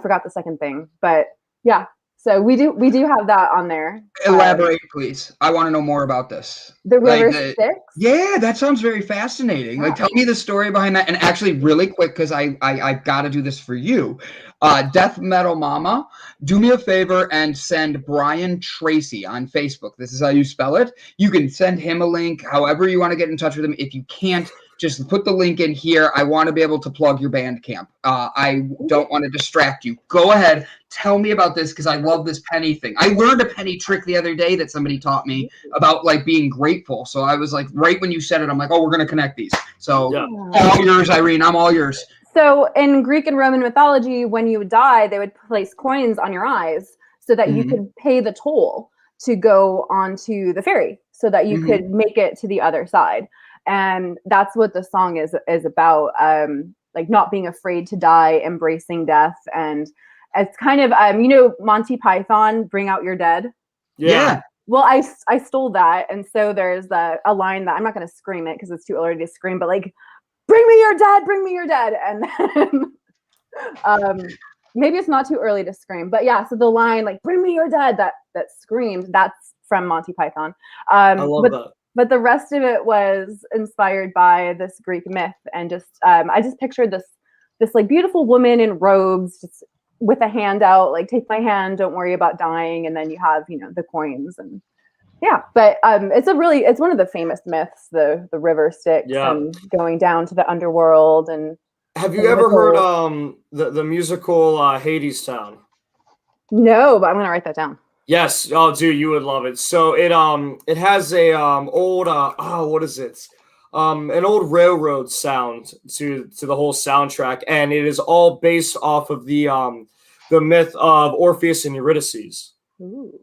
forgot the second thing, but yeah. So we do have that on there. Elaborate, please. I want to know more about this. The river Styx? Yeah, that sounds very fascinating. Yeah. Like, tell me the story behind that. And actually, really quick, because I've got to do this for you. Death Metal Mama, do me a favor and send Brian Tracy on Facebook. This is how you spell it. You can send him a link, however you want to get in touch with him. If you can't, just put the link in here. I want to be able to plug your Bandcamp. I don't want to distract you. Go ahead. Tell me about this because I love this penny thing. I learned a penny trick the other day that somebody taught me about like being grateful. So I was like, right when you said it, I'm like, oh, we're going to connect these. So all yours, Irene. I'm all yours. So in Greek and Roman mythology, when you would die, they would place coins on your eyes so that you could pay the toll to go onto the ferry, so that you could make it to the other side. And that's what the song is about, like not being afraid to die, embracing death. And it's kind of, Monty Python, Bring Out Your Dead. Yeah. Well, I stole that. And so there's a line that I'm not going to scream it because it's too early to scream, but like, bring me your dad, bring me your dad. And then maybe it's not too early to scream, but yeah. So the line like, bring me your dad, that screamed, that's from Monty Python. I love that. But the rest of it was inspired by this Greek myth. And just, I just pictured this like beautiful woman in robes, just with a hand out, like, take my hand, don't worry about dying. And then you have, the coins and yeah. But it's one of the famous myths, the river Styx and going down to the underworld. And have you ever heard the musical Hades Town? No, but I'm gonna write that down. Yes. Oh, dude, you would love it. So it has a old what is it? An old railroad sound to the whole soundtrack, and it is all based off of the myth of Orpheus and Eurydice. Ooh.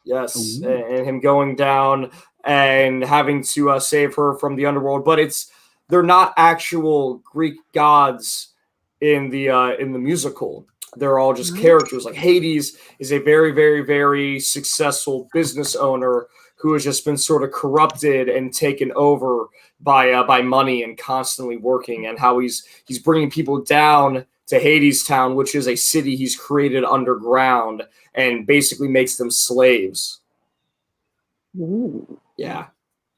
Yes, and him going down and having to save her from the underworld, but they're not actual Greek gods in the musical. They're all just characters. Like Hades is a very, very, very successful business owner who has just been sort of corrupted and taken over by money and constantly working, and how he's bringing people down to Hades Town, which is a city he's created underground, and basically makes them slaves. Ooh. Yeah,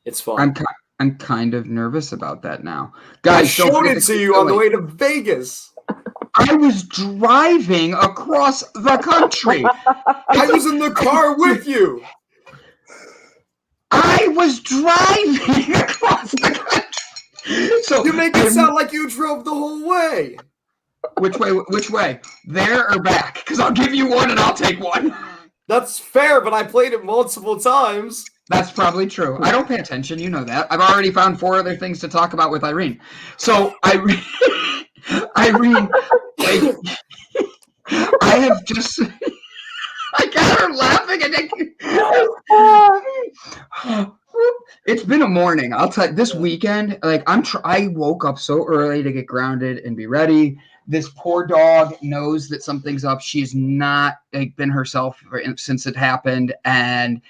it's fun. I'm kind of nervous about that now, guys. I showed it to you on the way to Vegas. I was driving across the country. I was in the car with you. I was driving across the country. So you make it sound like you drove the whole way. Which way? There or back? Because I'll give you one and I'll take one. That's fair, but I played it multiple times. That's probably true. I don't pay attention. You know that. I've already found 4 other things to talk about with Irene. So Irene, like, I have just. I got her laughing and it's been a morning. I'll tell you, this weekend, like I woke up so early to get grounded and be ready. This poor dog knows that something's up. She's not like been herself since it happened, and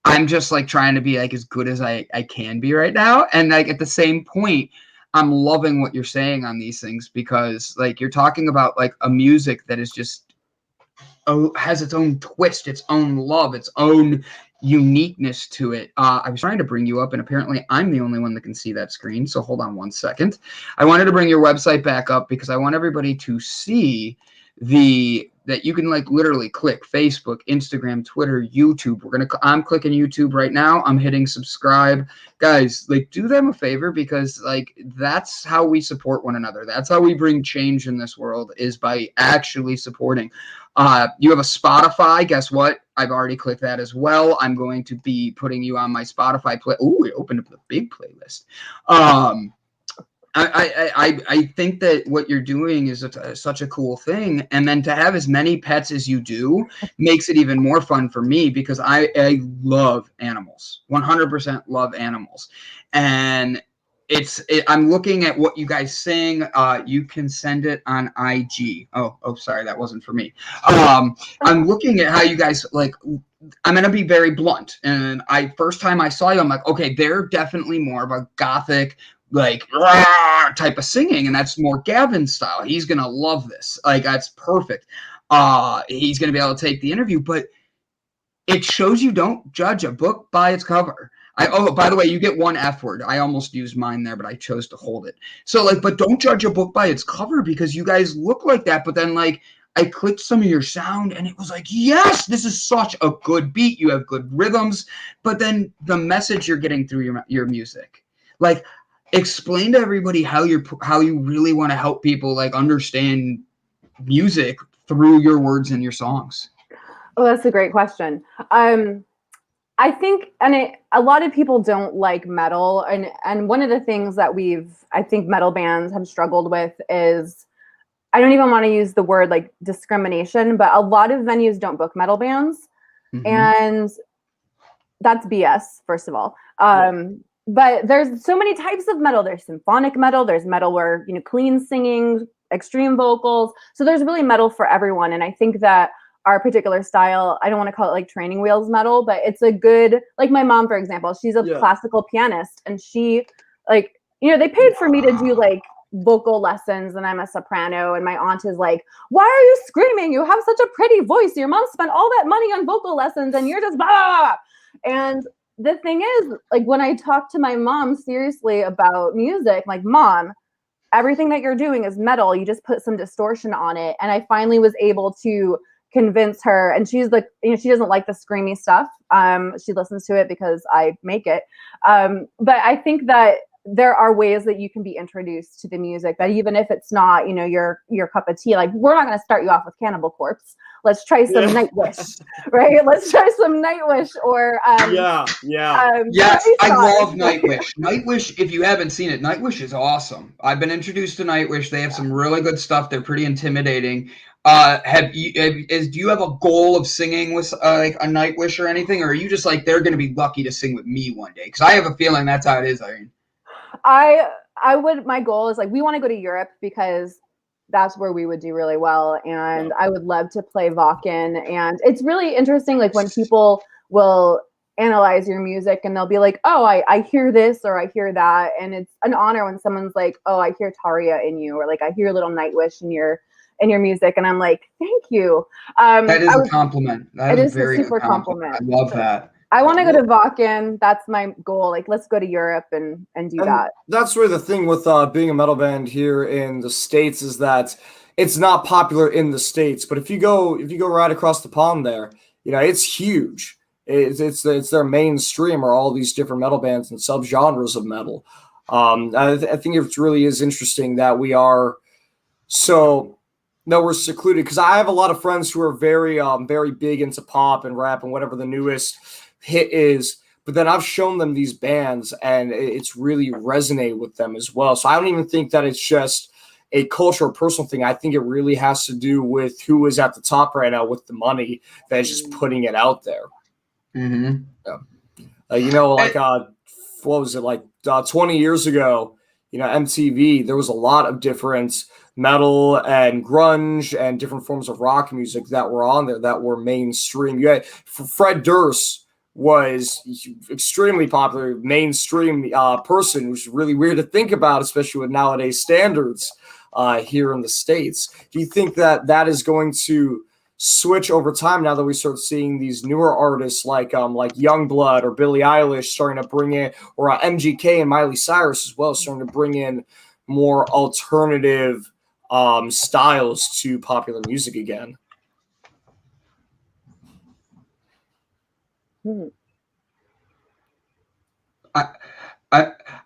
I'm just like trying to be like as good as I can be right now. And like at the same point, I'm loving what you're saying on these things, because like you're talking about like a music that is just has its own twist, its own love, its own uniqueness to it. I was trying to bring you up, and apparently I'm the only one that can see that screen. So hold on one second. I wanted to bring your website back up because I want everybody to see that you can like literally click Facebook, Instagram, Twitter, YouTube. I'm clicking YouTube right now. I'm hitting subscribe. Guys, like do them a favor, because like that's how we support one another. That's how we bring change in this world, is by actually supporting. You have a Spotify. Guess what? I've already clicked that as well. I'm going to be putting you on my Spotify play. Oh, we opened up the big playlist. I think that what you're doing is such a cool thing, and then to have as many pets as you do makes it even more fun for me, because I love animals, 100% love animals, and I'm looking at what you guys sing. You can send it on IG. Oh, sorry, that wasn't for me. I'm looking at how you guys like. I'm gonna be very blunt, and first time I saw you, I'm like, okay, they're definitely more of a gothic, like type of singing, and that's more Gavin style. He's gonna love this. Like that's perfect. He's gonna be able to take the interview, but it shows you don't judge a book by its cover. By the way, you get one F word. I almost used mine there, but I chose to hold it. So like, but don't judge a book by its cover, because you guys look like that. But then like, I clicked some of your sound and it was like, yes, this is such a good beat. You have good rhythms, but then the message you're getting through your music, like explain to everybody how you really want to help people like understand music through your words and your songs. Oh, that's a great question. I think, a lot of people don't like metal, and one of the things that I think metal bands have struggled with is I don't even want to use the word like discrimination, but a lot of venues don't book metal bands. And that's BS, first of all. But there's so many types of metal. There's symphonic metal. There's metal where, you know, clean singing, extreme vocals. So there's really metal for everyone. And I think that our particular style, I don't want to call it like training wheels metal, but it's a good, like my mom, for example, she's a classical pianist, and she, like, you know, they paid for me to do like vocal lessons, and I'm a soprano, and my aunt is like, why are you screaming? You have such a pretty voice. Your mom spent all that money on vocal lessons and you're just blah, blah, blah. And the thing is, like, when I talk to my mom seriously about music, like, Mom, everything that you're doing is metal. You just put some distortion on it. And I finally was able to convince her, and she's like, you know, she doesn't like the screamy stuff. She listens to it because I make it. But I think that there are ways that you can be introduced to the music that, even if it's not, you know, your cup of tea, like, we're not going to start you off with Cannibal Corpse. Let's try some Nightwish, right? Let's try some Nightwish, or I love Nightwish. Nightwish, if you haven't seen it, Nightwish is awesome. I've been introduced to Nightwish. They have some really good stuff. They're pretty intimidating. Do you have a goal of singing with like a Nightwish or anything, or are you just like, they're going to be lucky to sing with me one day? Because I have a feeling that's how it is, Irene. My goal is, like, we want to go to Europe because that's where we would do really well. And I would love to play Wacken. And it's really interesting, like, when people will analyze your music and they'll be like, oh, I hear this or I hear that. And it's an honor when someone's like, oh, I hear Tarja in you, or like, I hear a little Nightwish in your music. And I'm like, thank you. That is a compliment. That is a very super good compliment. compliment. I love that. I want to go to Wacken. That's my goal. Like, let's go to Europe and do that. That's really the thing with being a metal band here in the States, is that it's not popular in the States. But if you go right across the pond there, you know, it's huge. It's their mainstream are all these different metal bands and subgenres of metal. I think it really is interesting that we're secluded, because I have a lot of friends who are very very big into pop and rap and whatever the newest hit is, but then I've shown them these bands and it's really resonated with them as well. So I don't even think that it's just a cultural personal thing. I think it really has to do with who is at the top right now with the money that is just putting it out there. You know, like what was it, like 20 years ago, you know, MTV, there was a lot of different metal and grunge and different forms of rock music that were on there that were mainstream. You had Fred Durst was extremely popular, mainstream person, which is really weird to think about, especially with nowadays standards here in the States. Do you think that that is going to switch over time now that we start seeing these newer artists like Youngblood or Billie Eilish starting to bring in, or MGK and Miley Cyrus as well, starting to bring in more alternative styles to popular music again?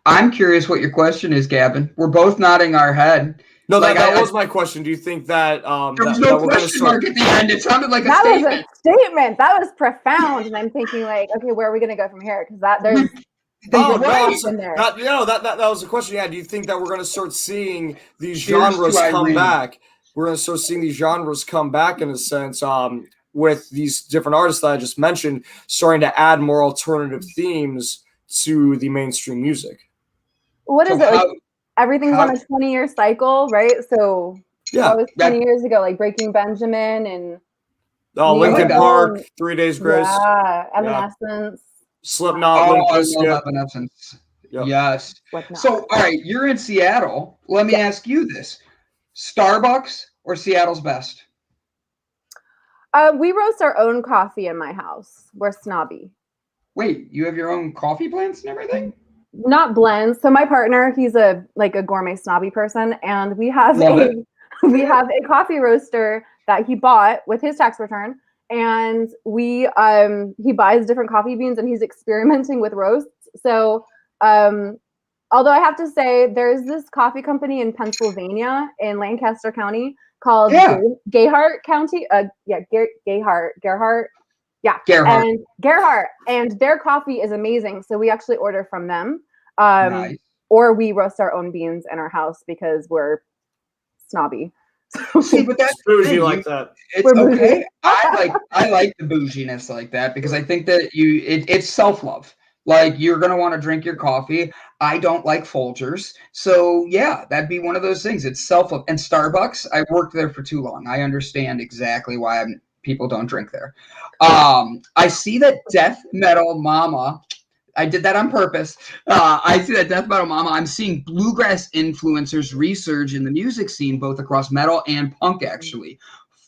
I'm curious what your question is, Gavin. We're both nodding our head. No, that was my question. Do you think that there was no question mark at the end? It sounded like a statement. That was a statement. That was profound. And I'm thinking, like, okay, where are we going to go from here? Because there's in there. That was the question. Yeah, do you think that we're going to start seeing these genres come back? We're going to start seeing these genres come back in a sense, with these different artists that I just mentioned starting to add more alternative themes to the mainstream music. What is it? Like, everything's on a 20-year cycle, right? So that was 20 years ago, like Breaking Benjamin and Linkin Park, 3 Days Grace. Yeah, Evanescence. Slipknot, Limp Bizkit. Evanescence. Yep. Yes. So, all right, you're in Seattle. Let me ask you this. Starbucks or Seattle's Best? We roast our own coffee in my house. We're snobby. Wait, you have your own coffee blends and everything? Not blends. So my partner, he's a gourmet snobby person, and we have a coffee roaster that he bought with his tax return, and he buys different coffee beans and he's experimenting with roasts. So although I have to say, there's this coffee company in Pennsylvania in Lancaster County called Gayhart County. Gerhart. Yeah, Gerhart, and their coffee is amazing. So we actually order from them, or we roast our own beans in our house because we're snobby. See, but that's It's bougie like that. It's We're bougie. okay. I like the bouginess like that because I think that it's self-love. Like you're gonna want to drink your coffee. I don't like Folgers. So yeah, that'd be one of those things. It's self-love. And Starbucks, I worked there for too long. I understand exactly why people don't drink there. I see that Death Metal Mama. I did that on purpose. I see that Death Metal Mama. I'm seeing bluegrass influencers resurge in the music scene, both across metal and punk, actually.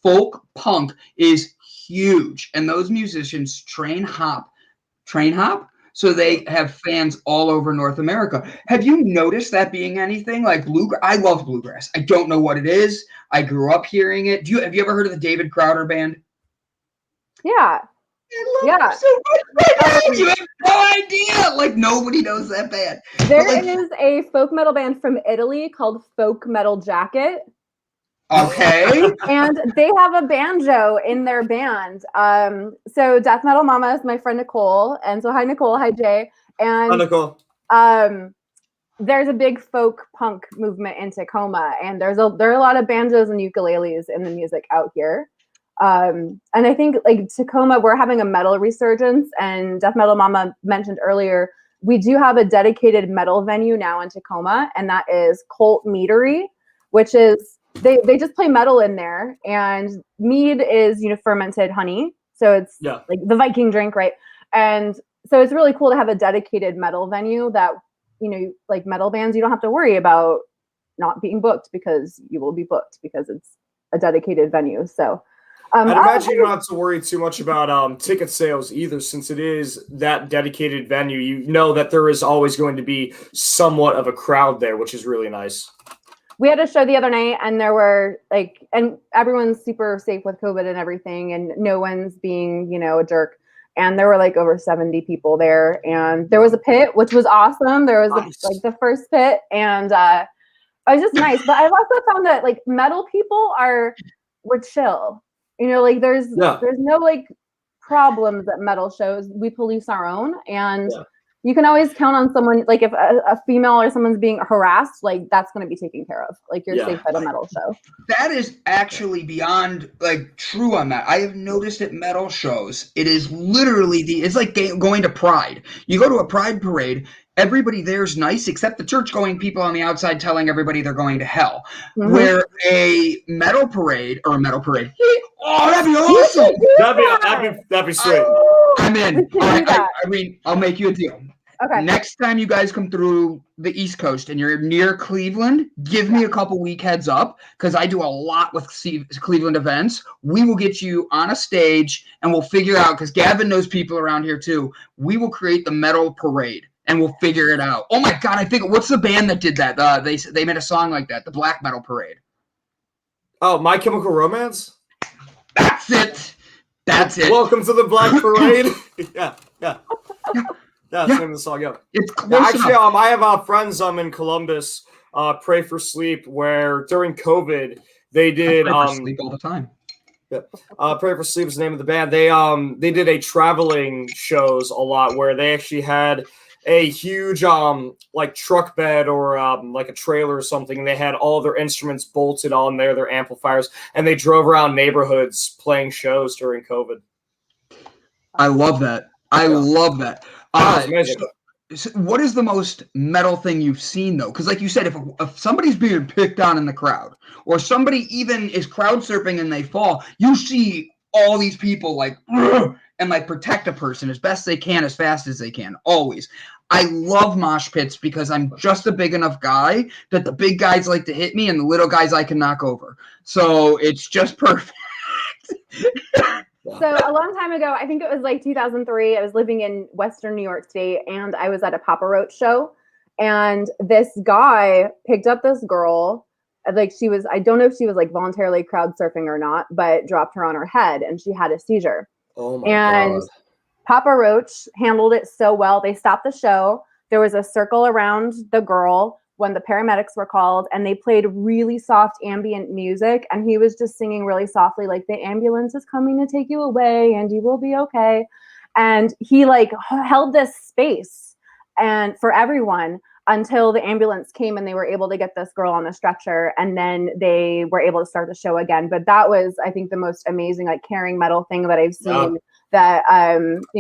Folk punk is huge. And those musicians train hop. So they have fans all over North America. Have you noticed that being anything like bluegrass? I love bluegrass. I don't know what it is. I grew up hearing it. Have you ever heard of the David Crowder Band? Yeah. Yeah. So much. You have no idea. Like nobody knows that band. There is a folk metal band from Italy called Folk Metal Jacket. Okay. And they have a banjo in their band. So Death Metal Mama is my friend Nicole. And so hi Nicole, hi Jay. And Hi, Nicole. There's a big folk punk movement in Tacoma. And there are a lot of banjos and ukuleles in the music out here. And I think like Tacoma, we're having a metal resurgence, and Death Metal Mama mentioned earlier, we do have a dedicated metal venue now in Tacoma, and that is Colt Meadery, which is, they just play metal in there, and mead is, fermented honey. So it's like the Viking drink, right? And so it's really cool to have a dedicated metal venue that, like metal bands, you don't have to worry about not being booked because you will be booked because it's a dedicated venue. So I'd imagine you don't have to worry too much about ticket sales either, since it is that dedicated venue. You know that there is always going to be somewhat of a crowd there, which is really nice. We had a show the other night, and there were and everyone's super safe with COVID and everything, and no one's being, a jerk. And there were over 70 people there, and there was a pit, which was awesome. There was nice. the first pit, and it was just nice. But I've also found that metal people we're chill. There's no problems at metal shows. We police our own, and you can always count on someone. If a female or someone's being harassed, that's going to be taken care of. You're safe at a metal show. That is actually beyond true on that. I have noticed at metal shows, it is literally it's like going to Pride. You go to a Pride parade. Everybody there's nice except the church-going people on the outside telling everybody they're going to hell. Mm-hmm. Where a metal parade, oh, that'd be awesome! That'd be sweet. I'm in. Irene, I'll make you a deal. Okay. Next time you guys come through the East Coast and you're near Cleveland, give me a couple week heads up because I do a lot with Cleveland events. We will get you on a stage and we'll figure out, because Gavin knows people around here too. We will create the metal parade. And we'll figure it out. Oh my God! What's the band that did that? They made a song like that, the Black Metal Parade. Oh, My Chemical Romance. That's it. Welcome to the Black Parade. Yeah. That's the name of the song. Yeah. It's close actually, enough. I have friends in Columbus. Pray for Sleep, where during COVID they did I pray for sleep all the time. Yeah. Pray for Sleep is the name of the band. They did a traveling shows a lot where they actually had a huge truck bed or a trailer or something, and they had all their instruments bolted on there, their amplifiers, and they drove around neighborhoods playing shows during COVID. I love that. Love that. Amazing. So what is the most metal thing you've seen though? Because like you said, if somebody's being picked on in the crowd, or somebody even is crowd surfing and they fall, you see all these people and protect a person as best they can, as fast as they can, always. I love mosh pits because I'm just a big enough guy that the big guys like to hit me and the little guys I can knock over. So it's just perfect. So a long time ago, I think it was 2003, I was living in Western New York State, and I was at a Papa Roach show, and this guy picked up this girl, I don't know if she was voluntarily crowd surfing or not, but dropped her on her head and she had a seizure. Oh my God. Papa Roach handled it so well. They stopped the show. There was a circle around the girl when the paramedics were called, and they played really soft ambient music, and he was just singing really softly, the ambulance is coming to take you away and you will be okay. And he held this space and for everyone. until the ambulance came and they were able to get this girl on the stretcher, and then they were able to start the show again. But that was, I think, the most amazing like carrying metal thing that I've seen that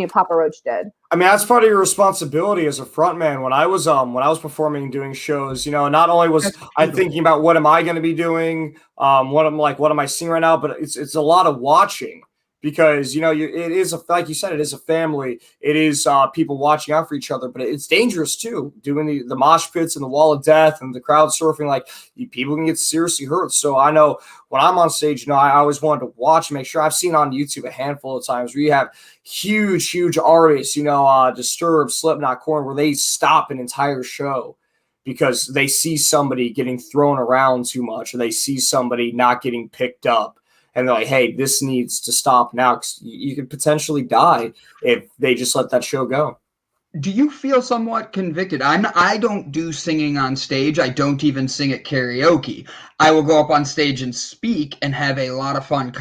Papa Roach did. I mean, that's part of your responsibility as a frontman. When I was performing and doing shows, not only was I thinking about what am I going to be doing, what am I seeing right now, but it's a lot of watching. Because it is like you said, it is a family. It is people watching out for each other, but it's dangerous too. Doing the mosh pits and the wall of death and the crowd surfing, like people can get seriously hurt. So I know when I'm on stage, I always wanted to watch and make sure. I've seen on YouTube a handful of times where you have huge artists, Disturbed, Slipknot, Korn, where they stop an entire show because they see somebody getting thrown around too much, or they see somebody not getting picked up. And they're like, hey, this needs to stop now because you could potentially die if they just let that show go. Do you feel somewhat convicted? I don't do singing on stage. I don't even sing at karaoke. I will go up on stage and speak and have a lot of fun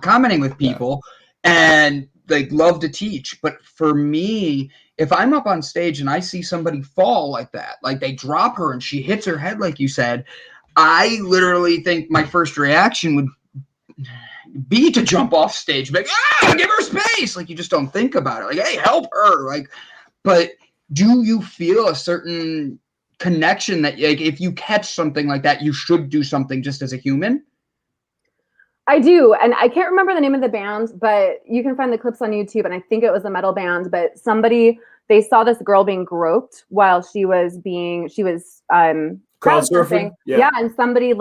commenting with people and love to teach. But for me, if I'm up on stage and I see somebody fall like that, like they drop her and she hits her head, like you said, I literally think my first reaction would be to jump off stage, like, give her space. Like, you just don't think about it. Like, hey, help her. Like, but do you feel a certain connection that, like, if you catch something like that, you should do something just as a human? I do. And I can't remember the name of the band, but you can find the clips on YouTube. And I think it was a metal band, but they saw this girl being groped while she was crowd surfing. Yeah. And somebody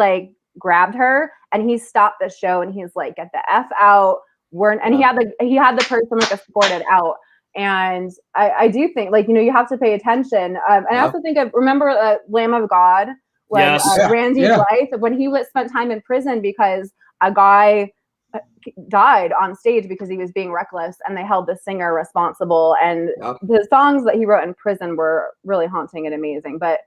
grabbed her and he stopped the show and he's like, get the F out. He had the person escorted out. And I do think you have to pay attention. And I also think remember Lamb of God, when Randy Blythe, when he spent time in prison because a guy died on stage because he was being reckless, and they held the singer responsible. And the songs that he wrote in prison were really haunting and amazing. But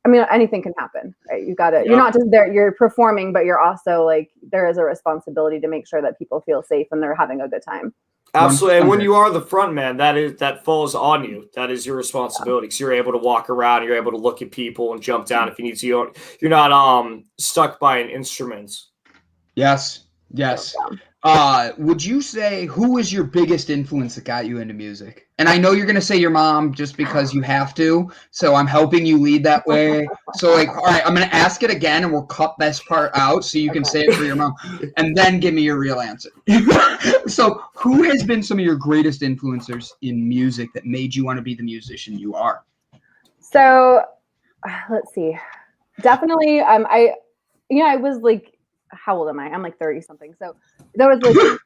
I mean, anything can happen, right? You're not just there, you're performing, but you're also there is a responsibility to make sure that people feel safe and they're having a good time. Absolutely. And when you are the front man, that falls on you. That is your responsibility. Because you're able to walk around, you're able to look at people and jump down if you need to. You're not stuck by an instrument. Yes. Would you say, who is your biggest influence that got you into music? And I know you're going to say your mom just because you have to, so I'm helping you lead that way. So all right, I'm going to ask it again and we'll cut this part out so you can say it for your mom and then give me your real answer. So who has been some of your greatest influencers in music that made you want to be the musician you are? So let's see. Definitely, I was how old am I? I'm 30 something. So there was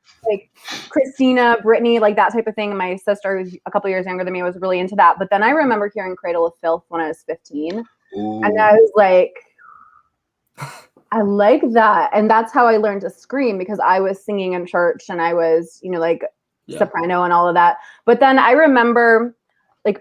Christina, Brittany, that type of thing. My sister, who's a couple years younger than me, was really into that. But then I remember hearing Cradle of Filth when I was 15. Ooh. And I was like, I like that. And that's how I learned to scream, because I was singing in church and I was, soprano and all of that. But then I remember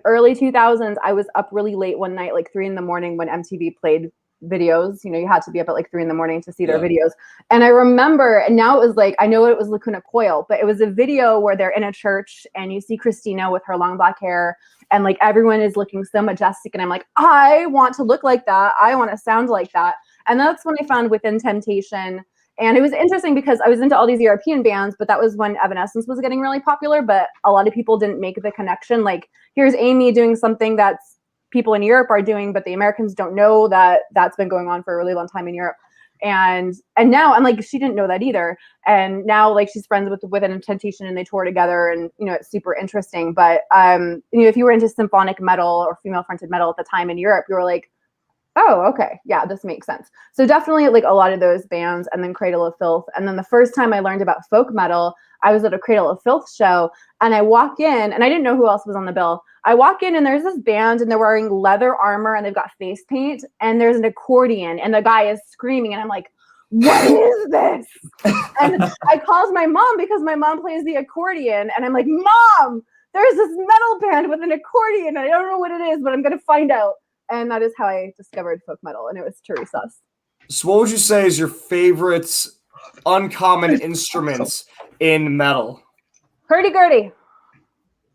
early 2000s, I was up really late one night, 3 a.m. when MTV played videos. You had to be up at 3 a.m. to see their videos. And I remember, and now it was I know it was Lacuna Coil, but it was a video where they're in a church and you see Christina with her long black hair and everyone is looking so majestic. And I'm like, I want to look like that. I want to sound like that. And that's when I found Within Temptation. And it was interesting because I was into all these European bands, but that was when Evanescence was getting really popular, but a lot of people didn't make the connection. Here's Amy doing something that's people in Europe are doing, but the Americans don't know that that's been going on for a really long time in Europe. And now I'm she didn't know that either. And now she's friends with Within Temptation and they tour together and, it's super interesting. But, if you were into symphonic metal or female fronted metal at the time in Europe, you were oh, okay. Yeah, this makes sense. So definitely a lot of those bands, and then Cradle of Filth. And then the first time I learned about folk metal, I was at a Cradle of Filth show and I walk in and I didn't know who else was on the bill. I walk in and there's this band and they're wearing leather armor and they've got face paint and there's an accordion and the guy is screaming and I'm like, what is this? And I called my mom because my mom plays the accordion and I'm like, Mom, there's this metal band with an accordion. I don't know what it is, but I'm going to find out. And that is how I discovered folk metal, and it was Teresa's. So what would you say is your favorite uncommon instruments in metal? Hurdy-gurdy.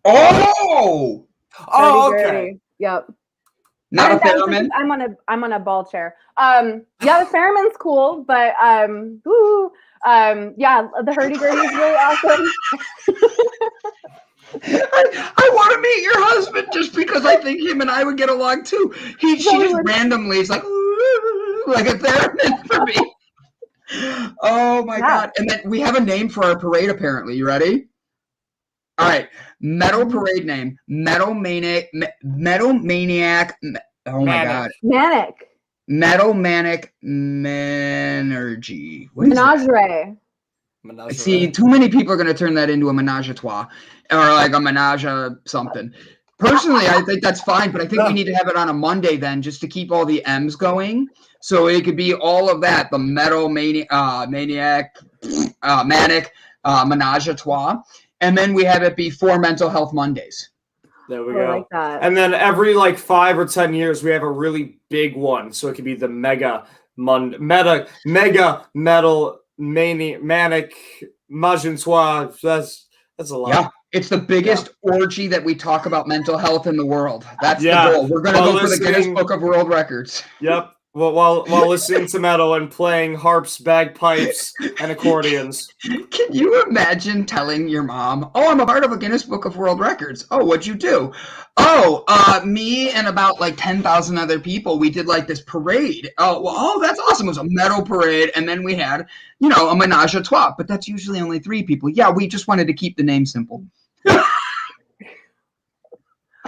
Oh! Oh, okay. Yep. Not a Because theremin. I'm on a ball chair. Yeah, the theremin's cool, but yeah, the hurdy-gurdy is really awesome. I want to meet your husband just because I think him and I would get along too. She just randomly is like a theremin for me. Oh my God. And then we have a name for our parade apparently. You ready? All right. Metal parade name. Metal maniac. Oh my God. Manic. Metal manic manergy. What is Menagerie. that? See, too many people are going to turn that into a menage a trois or like a menage a something. Personally, I think that's fine, but I think we need to have it on a Monday then just to keep all the M's going. So it could be all of that, the metal maniac, manic, menage a trois. And then we have it be 4 Mental Health Mondays. There we go. Like that. And then every like 5 or 10 years, we have a really big one. So it could be the mega metal manic magentois. That's a lot. Yeah, it's the biggest orgy that we talk about mental health in the world. That's the goal. We're going to go for the Guinness Book of World Records. Yep. Well, while listening to metal and playing harps, bagpipes, and accordions. Can you imagine telling your mom, "Oh, I'm a part of a Guinness Book of World Records." Oh, what'd you do? Oh, me and about like 10,000 other people, we did like this parade. Oh, that's awesome. It was a metal parade, and then we had, a menage a trois. But that's usually only 3 people. Yeah, we just wanted to keep the name simple.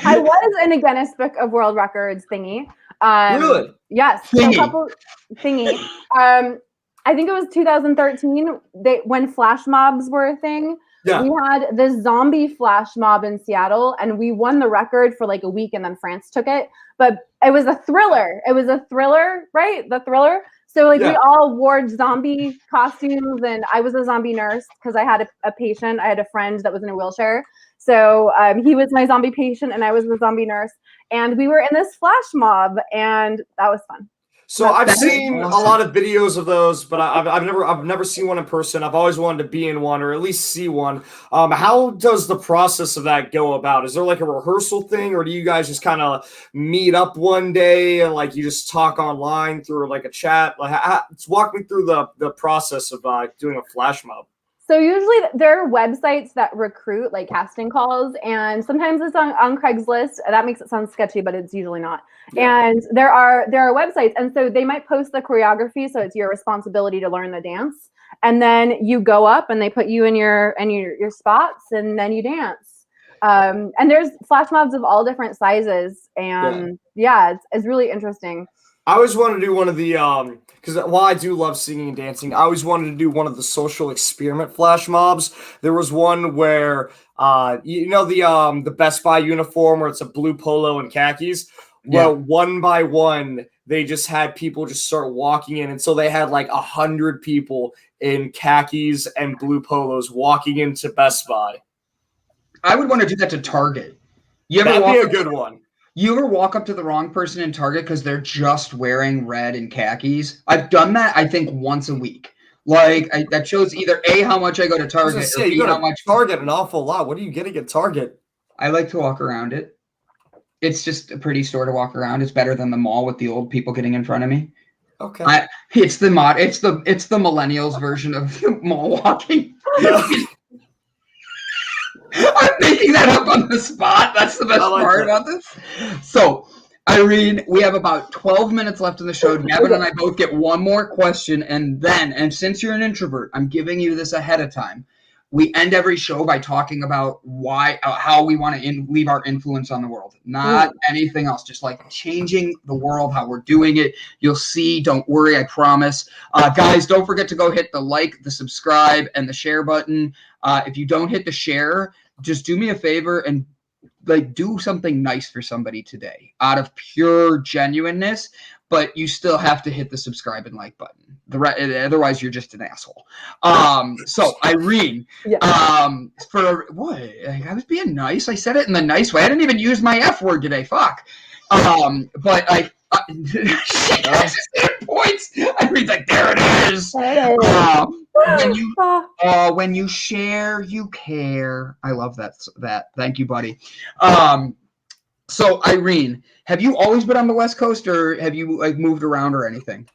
I was in a Guinness Book of World Records thingy. Really? Yes. Thingy. A couple thingy. I think it was 2013 when flash mobs were a thing. Yeah. We had this zombie flash mob in Seattle, and we won the record for like a week, and then France took it. But it was a thriller. It was a thriller, right? The thriller. So we all wore zombie costumes, and I was a zombie nurse because I had a patient. I had a friend that was in a wheelchair. So he was my zombie patient, and I was the zombie nurse. And we were in this flash mob, and that was fun. So I've seen a lot of videos of those, but I've never seen one in person. I've always wanted to be in one or at least see one. How does the process of that go about? Is there like a rehearsal thing, or do you guys just kind of meet up one day and like you just talk online through like a chat? Like, walk me through the process of doing a flash mob. So usually there are websites that recruit like casting calls, and sometimes it's on Craigslist. That makes it sound sketchy, but it's usually not. Yeah. And there are websites, and so they might post the choreography, so it's your responsibility to learn the dance. And then you go up, and they put you in your spots, and then you dance. And there's flash mobs of all different sizes, and it's really interesting. I always wanted to do one of the because while I do love singing and dancing, I always wanted to do one of the social experiment flash mobs. There was one where the Best Buy uniform where it's a blue polo and khakis. Well, one by one, they just had people just start walking in, and so they had like 100 people in khakis and blue polos walking into Best Buy. I would want to do that to Target. That'd be a good one. You ever walk up to the wrong person in Target because they're just wearing red and khakis? I've done that, I think, once a week. Like, that shows either A, how much I go to Target, or B, how much... Target an awful lot. What are you getting at Target? I like to walk around it. It's just a pretty store to walk around. It's better than the mall with the old people getting in front of me. Okay. It's the millennials version of mall walking. I'm making that up on the spot. That's the best part about this. So, Irene, we have about 12 minutes left in the show. Gavin and I both get one more question, and since you're an introvert, I'm giving you this ahead of time. We end every show by talking about how we want to leave our influence on the world. Not anything else, just like changing the world, how we're doing it. You'll see. Don't worry, I promise. Guys, don't forget to go hit the like, the subscribe, and the share button. If you don't hit the share, just do me a favor and do something nice for somebody today out of pure genuineness, but you still have to hit the subscribe and like button. Otherwise you're just an asshole. So Irene, for what? I was being nice. I said it in the nice way. I didn't even use my F word today. Fuck. But points. Irene's like, there it is. When you share, you care. I love that. Thank you, buddy. So Irene, have you always been on the West Coast, or have you like moved around or anything?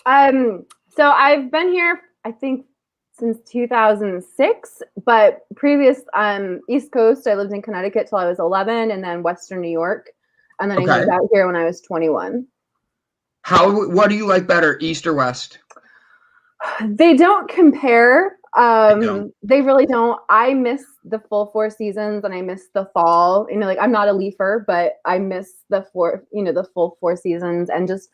So I've been here, I think, since 2006, but previous East Coast, I lived in Connecticut till I was 11, and then Western New York, and then I moved out here when I was 21. What do you like better, East or West? They don't compare. They really don't. I miss the full 4 seasons, and I miss the fall. You know, like I'm not a leafer, but I miss the full 4 seasons, and just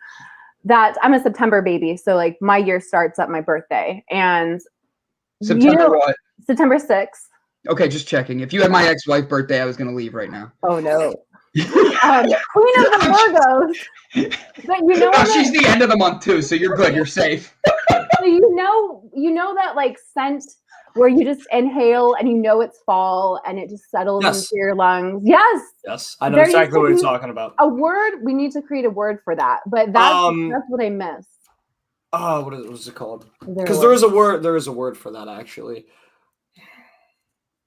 that I'm a September baby, so like my year starts at my birthday, and September what? September 6th. Okay, just checking. If you had my ex-wife birthday, I was going to leave right now. Oh no. Queen of the Virgos. But you know she's the end of the month too, so you're good. You're safe. So you know that like scent where you just inhale and you know it's fall and it just settles into your lungs. Yes, I know exactly what you're talking about. A word, we need to create a word for that, but that's what I miss. Oh, what is it called? Because there is a word for that actually.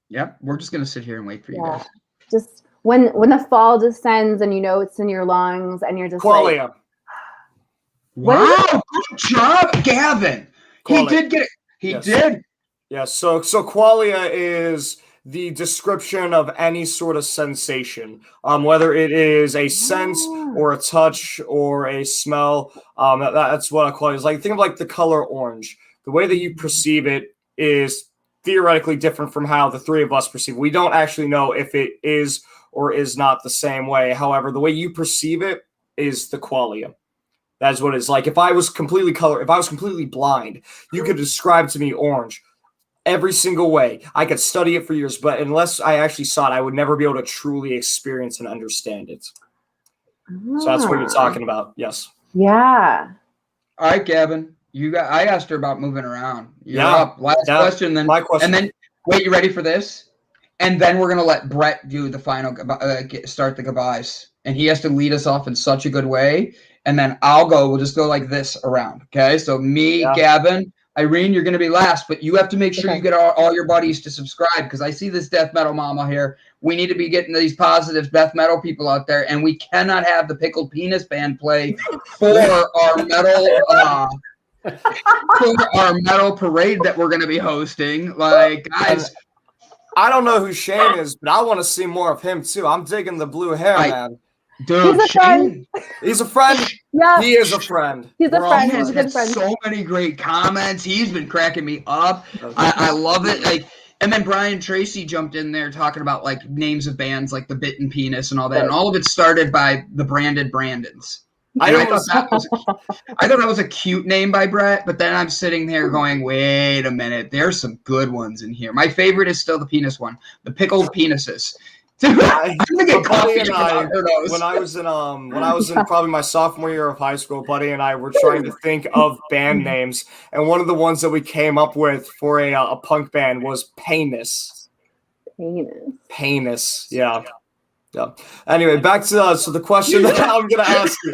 Yep, we're just gonna sit here and wait for you guys. Just when the fall descends and you know it's in your lungs and you're just qualia. Like, wow, good job, Gavin. Qualia. He did get it. He did. Yeah, so qualia is the description of any sort of sensation, whether it is a sense or a touch or a smell. That's what a qualia is. Like, think of like the color orange. The way that you perceive it is theoretically different from how the three of us perceive it. We don't actually know if it is or is not the same way. However, the way you perceive it is the qualia. That's what it's like. If I was completely blind, you could describe to me orange every single way. I could study it for years, but unless I actually saw it, I would never be able to truly experience and understand it. So that's what you're talking about. Yes. Yeah. All right, Gavin. I asked her about moving around. You're up. Last question, then my question. And then wait, you ready for this? And then we're gonna let Brett do the final start the goodbyes, and he has to lead us off in such a good way. And then I'll go. We'll just go like this around. Okay. So me, Gavin, Irene, you're gonna be last, but you have to make sure you get all your buddies to subscribe, because I see this death metal mama here. We need to be getting these positive death metal people out there, and we cannot have the Pickled Penis Band play for our metal. For our metal parade that we're going to be hosting. Like, guys, I don't know who Shane is, but I want to see more of him too. I'm digging the blue hair, man. Dude, Shane, he's a friend. Yeah, he is a friend. He's a friend. He has had so many great comments. He's been cracking me up. I love it. Like, and then Brian Tracy jumped in there talking about like names of bands like the Bitten Penis and all that, and all of it started by the Branded Brandons. I thought that was a cute name by Brett, but then I'm sitting there going, wait a minute, there's some good ones in here. My favorite is still the penis one, the Pickled Penises. Dude, I'm gonna get coffee when I was in probably my sophomore year of high school, Buddy and I were trying to think of band names, and one of the ones that we came up with for a punk band was Penis. Penis, yeah. Yeah. Anyway, back to the question that I'm gonna ask you.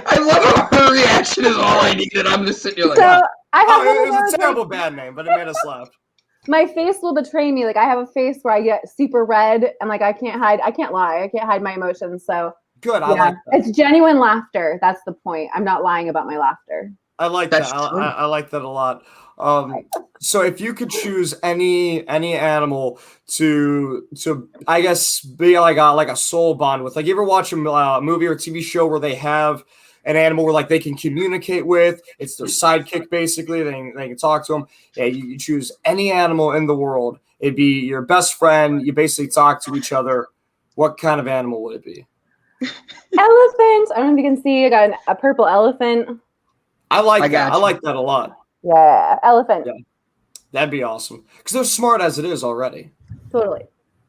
I love her reaction is all I needed. I'm just sitting here like, it was a terrible bad name, but it made us laugh. My face will betray me. Like, I have a face where I get super red and like I can't lie. I can't hide my emotions. So good. I like that. It's genuine laughter. That's the point. I'm not lying about my laughter. I like that. I like that a lot. So if you could choose any animal to I guess be like a soul bond with, like, you ever watch a movie or TV show where they have an animal where like they can communicate with, it's their sidekick basically, they can talk to them. Yeah, you choose any animal in the world, it'd be your best friend, you basically talk to each other. What kind of animal would it be? Elephant. I don't know if you can see, I got a purple elephant. I like that a lot. Yeah, elephant. Yeah. That'd be awesome, because they're smart as it is already. Totally.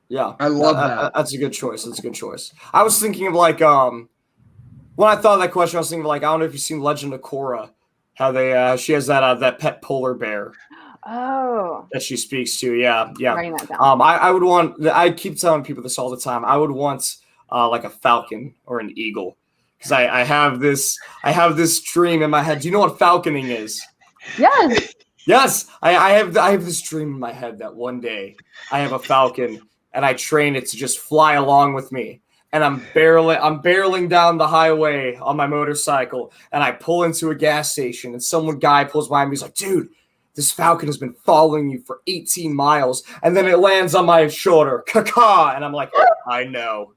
Yeah, I love that. That's a good choice. I was thinking of like when I thought of that question, I was thinking of like, I don't know if you've seen Legend of Korra, how she has that pet polar bear. Oh. That she speaks to. Yeah. Writing that down. I would want. I keep telling people this all the time. I would want like a falcon or an eagle, because I have this dream in my head. Do you know what falconing is? Yes. Yes, I have this dream in my head that one day I have a falcon and I train it to just fly along with me. and I'm barreling down the highway on my motorcycle, and I pull into a gas station, and some guy pulls by me. He's like, dude, this falcon has been following you for 18 miles, and then it lands on my shoulder. Caca! And I'm like, I know.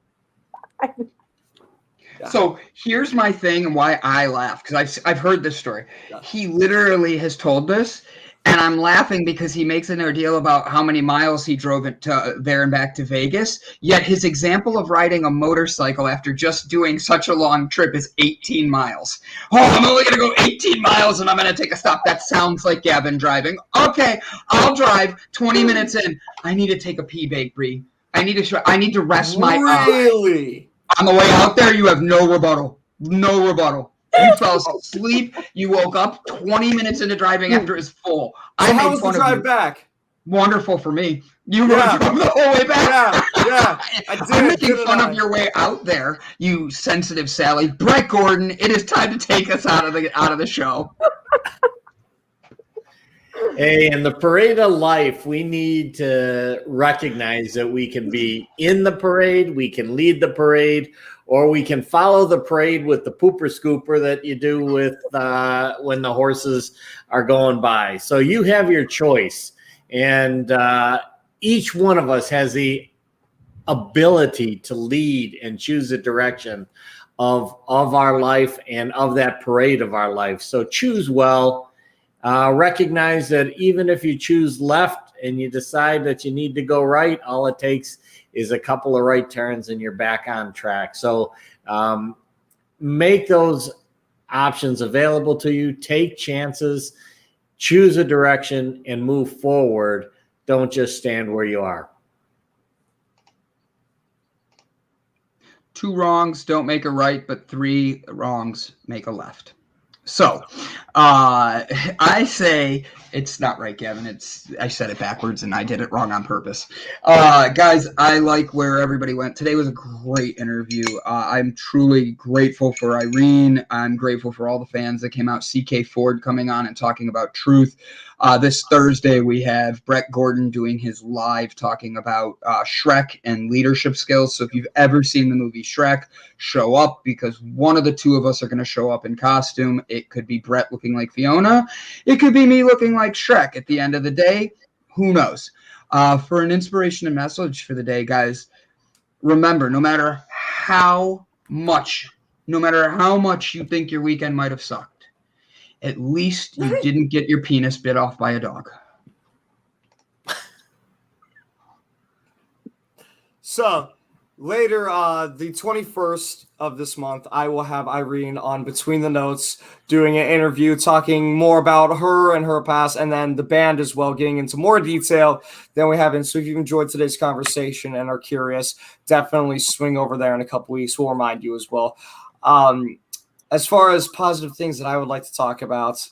So here's my thing and why I laugh, because I've heard this story. He literally has told this, and I'm laughing because he makes an ordeal about how many miles he drove it to there and back to Vegas. Yet his example of riding a motorcycle after just doing such a long trip is 18 miles. Oh, I'm only going to go 18 miles and I'm going to take a stop. That sounds like Gavin driving. Okay, I'll drive. 20 minutes in. I need to take a pee break, Bree. I need to rest my Really? On the way out there, you have no rebuttal. No rebuttal. You fell asleep. You woke up 20 minutes into driving after it's full. So how was the drive back? Wonderful for me. You drove the whole way back. Yeah. I did. I'm making fun of your way out there, you sensitive Sally. Brett Gordon, it is time to take us out of the show. Hey, in the parade of life, we need to recognize that we can be in the parade, we can lead the parade, or we can follow the parade with the pooper scooper that you do with when the horses are going by. So you have your choice, and each one of us has the ability to lead and choose the direction of our life and of that parade of our life. So choose well. Recognize that even if you choose left and you decide that you need to go right, all it takes is a couple of right turns and you're back on track. So make those options available to you. Take chances, choose a direction, and move forward. Don't just stand where you are. 2 wrongs don't make a right, but 3 wrongs make a left. So, I say it's not right, Gavin. I said it backwards and I did it wrong on purpose. Guys, I like where everybody went. Today was a great interview. I'm truly grateful for Irene. I'm grateful for all the fans that came out. CK Ford coming on and talking about truth. This Thursday, we have Brett Gordon doing his live talking about Shrek and leadership skills. So if you've ever seen the movie Shrek, show up, because one of the 2 of us are going to show up in costume. It could be Brett looking like Fiona. It could be me looking like Shrek. At the end of the day, who knows? For an inspiration and message for the day, guys, remember, no matter how much you think your weekend might have sucked, at least you didn't get your penis bit off by a dog. So later, the 21st of this month, I will have Irene on Between the Notes doing an interview talking more about her and her past, and then the band as well, getting into more detail than we have. So if you've enjoyed today's conversation and are curious, definitely swing over there in a couple weeks. We'll remind you as well. As far as positive things that I would like to talk about,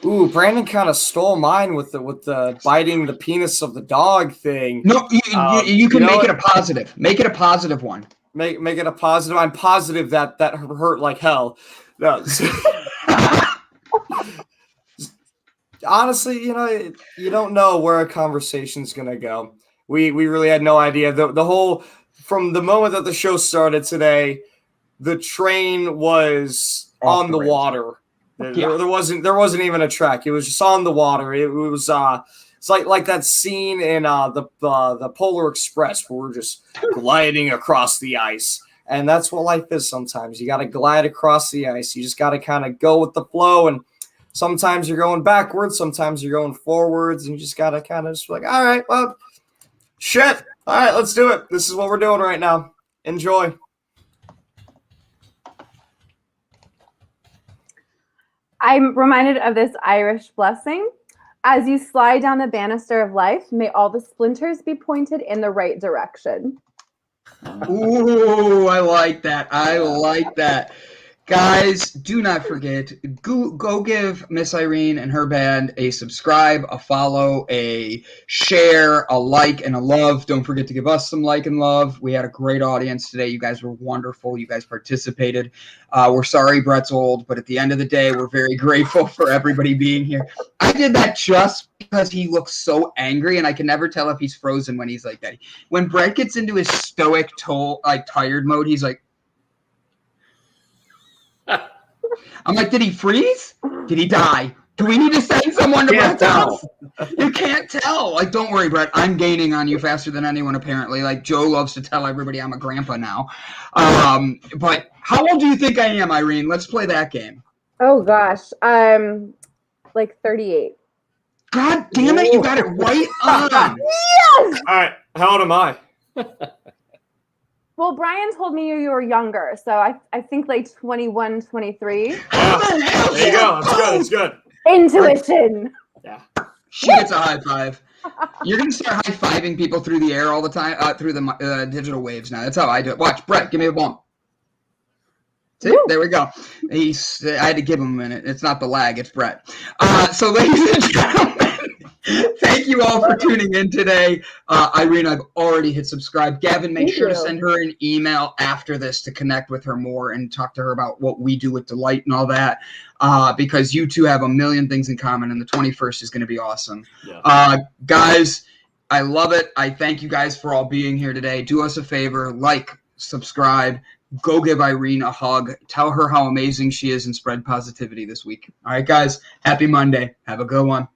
Brandon kind of stole mine with the biting the penis of the dog thing. No, you can make it a positive. Make it a positive one. Make it a positive. I'm positive that hurt like hell. No, honestly, you don't know where a conversation's gonna go. We really had no idea. The whole, from the moment that the show started today, the train was on the water. There wasn't even a track. It was just on the water. It was it's like that scene in the Polar Express where we're just gliding across the ice. And that's what life is sometimes. You got to glide across the ice. You just got to kind of go with the flow. And sometimes you're going backwards. Sometimes you're going forwards. And you just got to kind of just be like, all right, well, shit. All right, let's do it. This is what we're doing right now. Enjoy. I'm reminded of this Irish blessing. As you slide down the banister of life, may all the splinters be pointed in the right direction. Ooh, I like that. Guys, do not forget, go give Miss Irene and her band a subscribe, a follow, a share, a like, and a love. Don't forget to give us some like and love. We had a great audience today. You guys were wonderful. You guys participated. We're sorry Brett's old, but at the end of the day, we're very grateful for everybody being here. I did that just because he looks so angry, and I can never tell if he's frozen when he's like that. When Brett gets into his stoic, tired mode, he's like, I'm like, did he freeze? Did he die? Do we need to send someone to Brett's house? You can't tell. Like, don't worry, Brett. I'm gaining on you faster than anyone, apparently. Like, Joe loves to tell everybody I'm a grandpa now. But how old do you think I am, Irene? Let's play that game. Oh, gosh. Like 38. God damn it, you got it right on. Yes! All right, how old am I? Well, Brian told me you were younger, so I think like 21, 23. Yeah. There you go. That's good. Intuition. Yeah. She gets a high five. You're going to start high-fiving people through the air all the time, through the digital waves now. That's how I do it. Watch, Brett, give me a bump. See, there we go. I had to give him a minute. It's not the lag, it's Brett. So, ladies and gentlemen, thank you all for tuning in today. Irene, I've already hit subscribe. Gavin, make sure to send her an email after this to connect with her more and talk to her about what we do with Delight and all that, because you two have a million things in common, and the 21st is going to be awesome. Yeah. Guys, I love it. I thank you guys for all being here today. Do us a favor, like, subscribe. Go give Irene a hug. Tell her how amazing she is and spread positivity this week. All right, guys. Happy Monday. Have a good one.